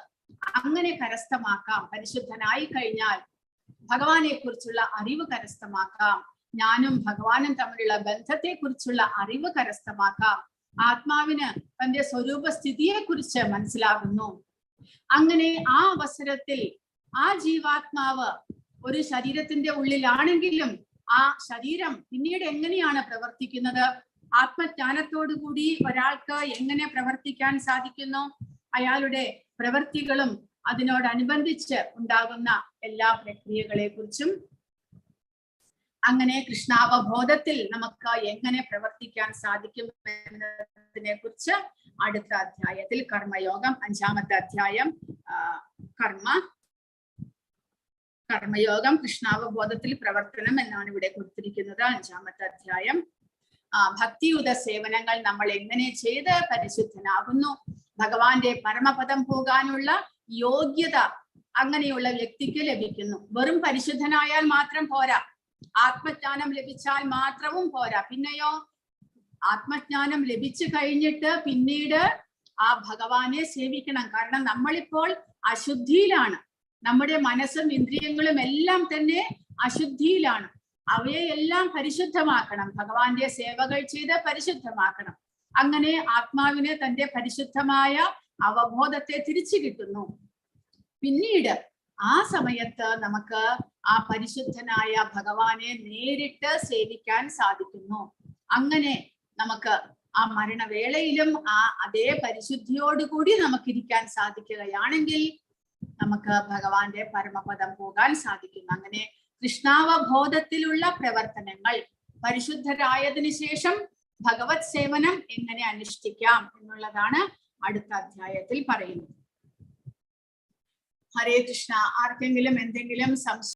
അങ്ങനെ കരസ്ഥമാക്കാം. പരിശുദ്ധനായി കഴിഞ്ഞാൽ ഭഗവാനെ കുറിച്ചുള്ള അറിവ് കരസ്ഥമാക്കാം. ഞാനും ഭഗവാനും തമ്മിലുള്ള ബന്ധത്തെ കുറിച്ചുള്ള അറിവ് കരസ്ഥമാക്കാം. ആത്മാവിന് തന്റെ സ്വരൂപസ്ഥിതിയെ കുറിച്ച് മനസ്സിലാകുന്നു. അങ്ങനെ ആ അവസരത്തിൽ ആ ജീവാത്മാവ് ഒരു ശരീരത്തിന്റെ ഉള്ളിലാണെങ്കിലും ആ ശരീരം പിന്നീട് എങ്ങനെയാണ് പ്രവർത്തിക്കുന്നത്, ആത്മജ്ഞാനത്തോടുകൂടി ഒരാൾക്ക് എങ്ങനെ പ്രവർത്തിക്കാൻ സാധിക്കുന്നു, അയാളുടെ പ്രവൃത്തികളും അതിനോടനുബന്ധിച്ച് ഉണ്ടാകുന്ന എല്ലാ പ്രക്രിയകളെ കുറിച്ചും, അങ്ങനെ കൃഷ്ണാവബോധത്തിൽ നമുക്ക് എങ്ങനെ പ്രവർത്തിക്കാൻ സാധിക്കും എന്നതിനെ കുറിച്ച് അടുത്ത അധ്യായത്തിൽ കർമ്മയോഗം, 5-ാമത്തെ അധ്യായം കർമ്മയോഗം കൃഷ്ണാവബോധത്തിൽ പ്രവർത്തനം എന്നാണ് ഇവിടെ കൊടുത്തിരിക്കുന്നത്. 5-ാമത്തെ അധ്യായം ഭക്തിയുത സേവനങ്ങൾ നമ്മൾ എങ്ങനെ ചെയ്ത് പരിശുദ്ധനാകുന്നു, ഭഗവാന്റെ പരമപദം പോകാനുള്ള യോഗ്യത അങ്ങനെയുള്ള വ്യക്തിക്ക് ലഭിക്കുന്നു. വെറും പരിശുദ്ധനായാൽ മാത്രം പോരാ, ആത്മജ്ഞാനം ലഭിച്ചാൽ മാത്രവും പോരാ. പിന്നെയോ ആത്മജ്ഞാനം ലഭിച്ചു കഴിഞ്ഞിട്ട് പിന്നീട് ആ ഭഗവാനെ സേവിക്കണം. കാരണം നമ്മളിപ്പോൾ അശുദ്ധിയിലാണ്. നമ്മുടെ മനസ്സും ഇന്ദ്രിയങ്ങളും എല്ലാം തന്നെ അശുദ്ധിയിലാണ്. അവയെല്ലാം പരിശുദ്ധമാക്കണം. ഭഗവാന്റെ സേവകൾ ചെയ്ത് പരിശുദ്ധമാക്കണം. അങ്ങനെ ആത്മാവിന് തന്റെ പരിശുദ്ധമായ അവബോധത്തെ തിരിച്ചു കിട്ടുന്നു. പിന്നീട് ആ സമയത്ത് നമുക്ക് ആ പരിശുദ്ധനായ ഭഗവാനെ നേരിട്ട് സേവിക്കാൻ സാധിക്കുന്നു. അങ്ങനെ നമുക്ക് ആ മരണവേളയിലും ആ അതേ പരിശുദ്ധിയോടുകൂടി നമുക്കിരിക്കാൻ സാധിക്കുകയാണെങ്കിൽ നമുക്ക് ഭഗവാന്റെ പരമപദം പോകാൻ സാധിക്കുന്നു. അങ്ങനെ കൃഷ്ണാവബോധത്തിലുള്ള പ്രവർത്തനങ്ങൾ, പരിശുദ്ധരായതിനു ശേഷം ഭഗവത് സേവനം എങ്ങനെ അനുഷ്ഠിക്കാം എന്നുള്ളതാണ് അടുത്ത അധ്യായത്തിൽ പറയുന്നത്. ഹരേ കൃഷ്ണ. ആർക്കെങ്കിലും എന്തെങ്കിലും സംശയം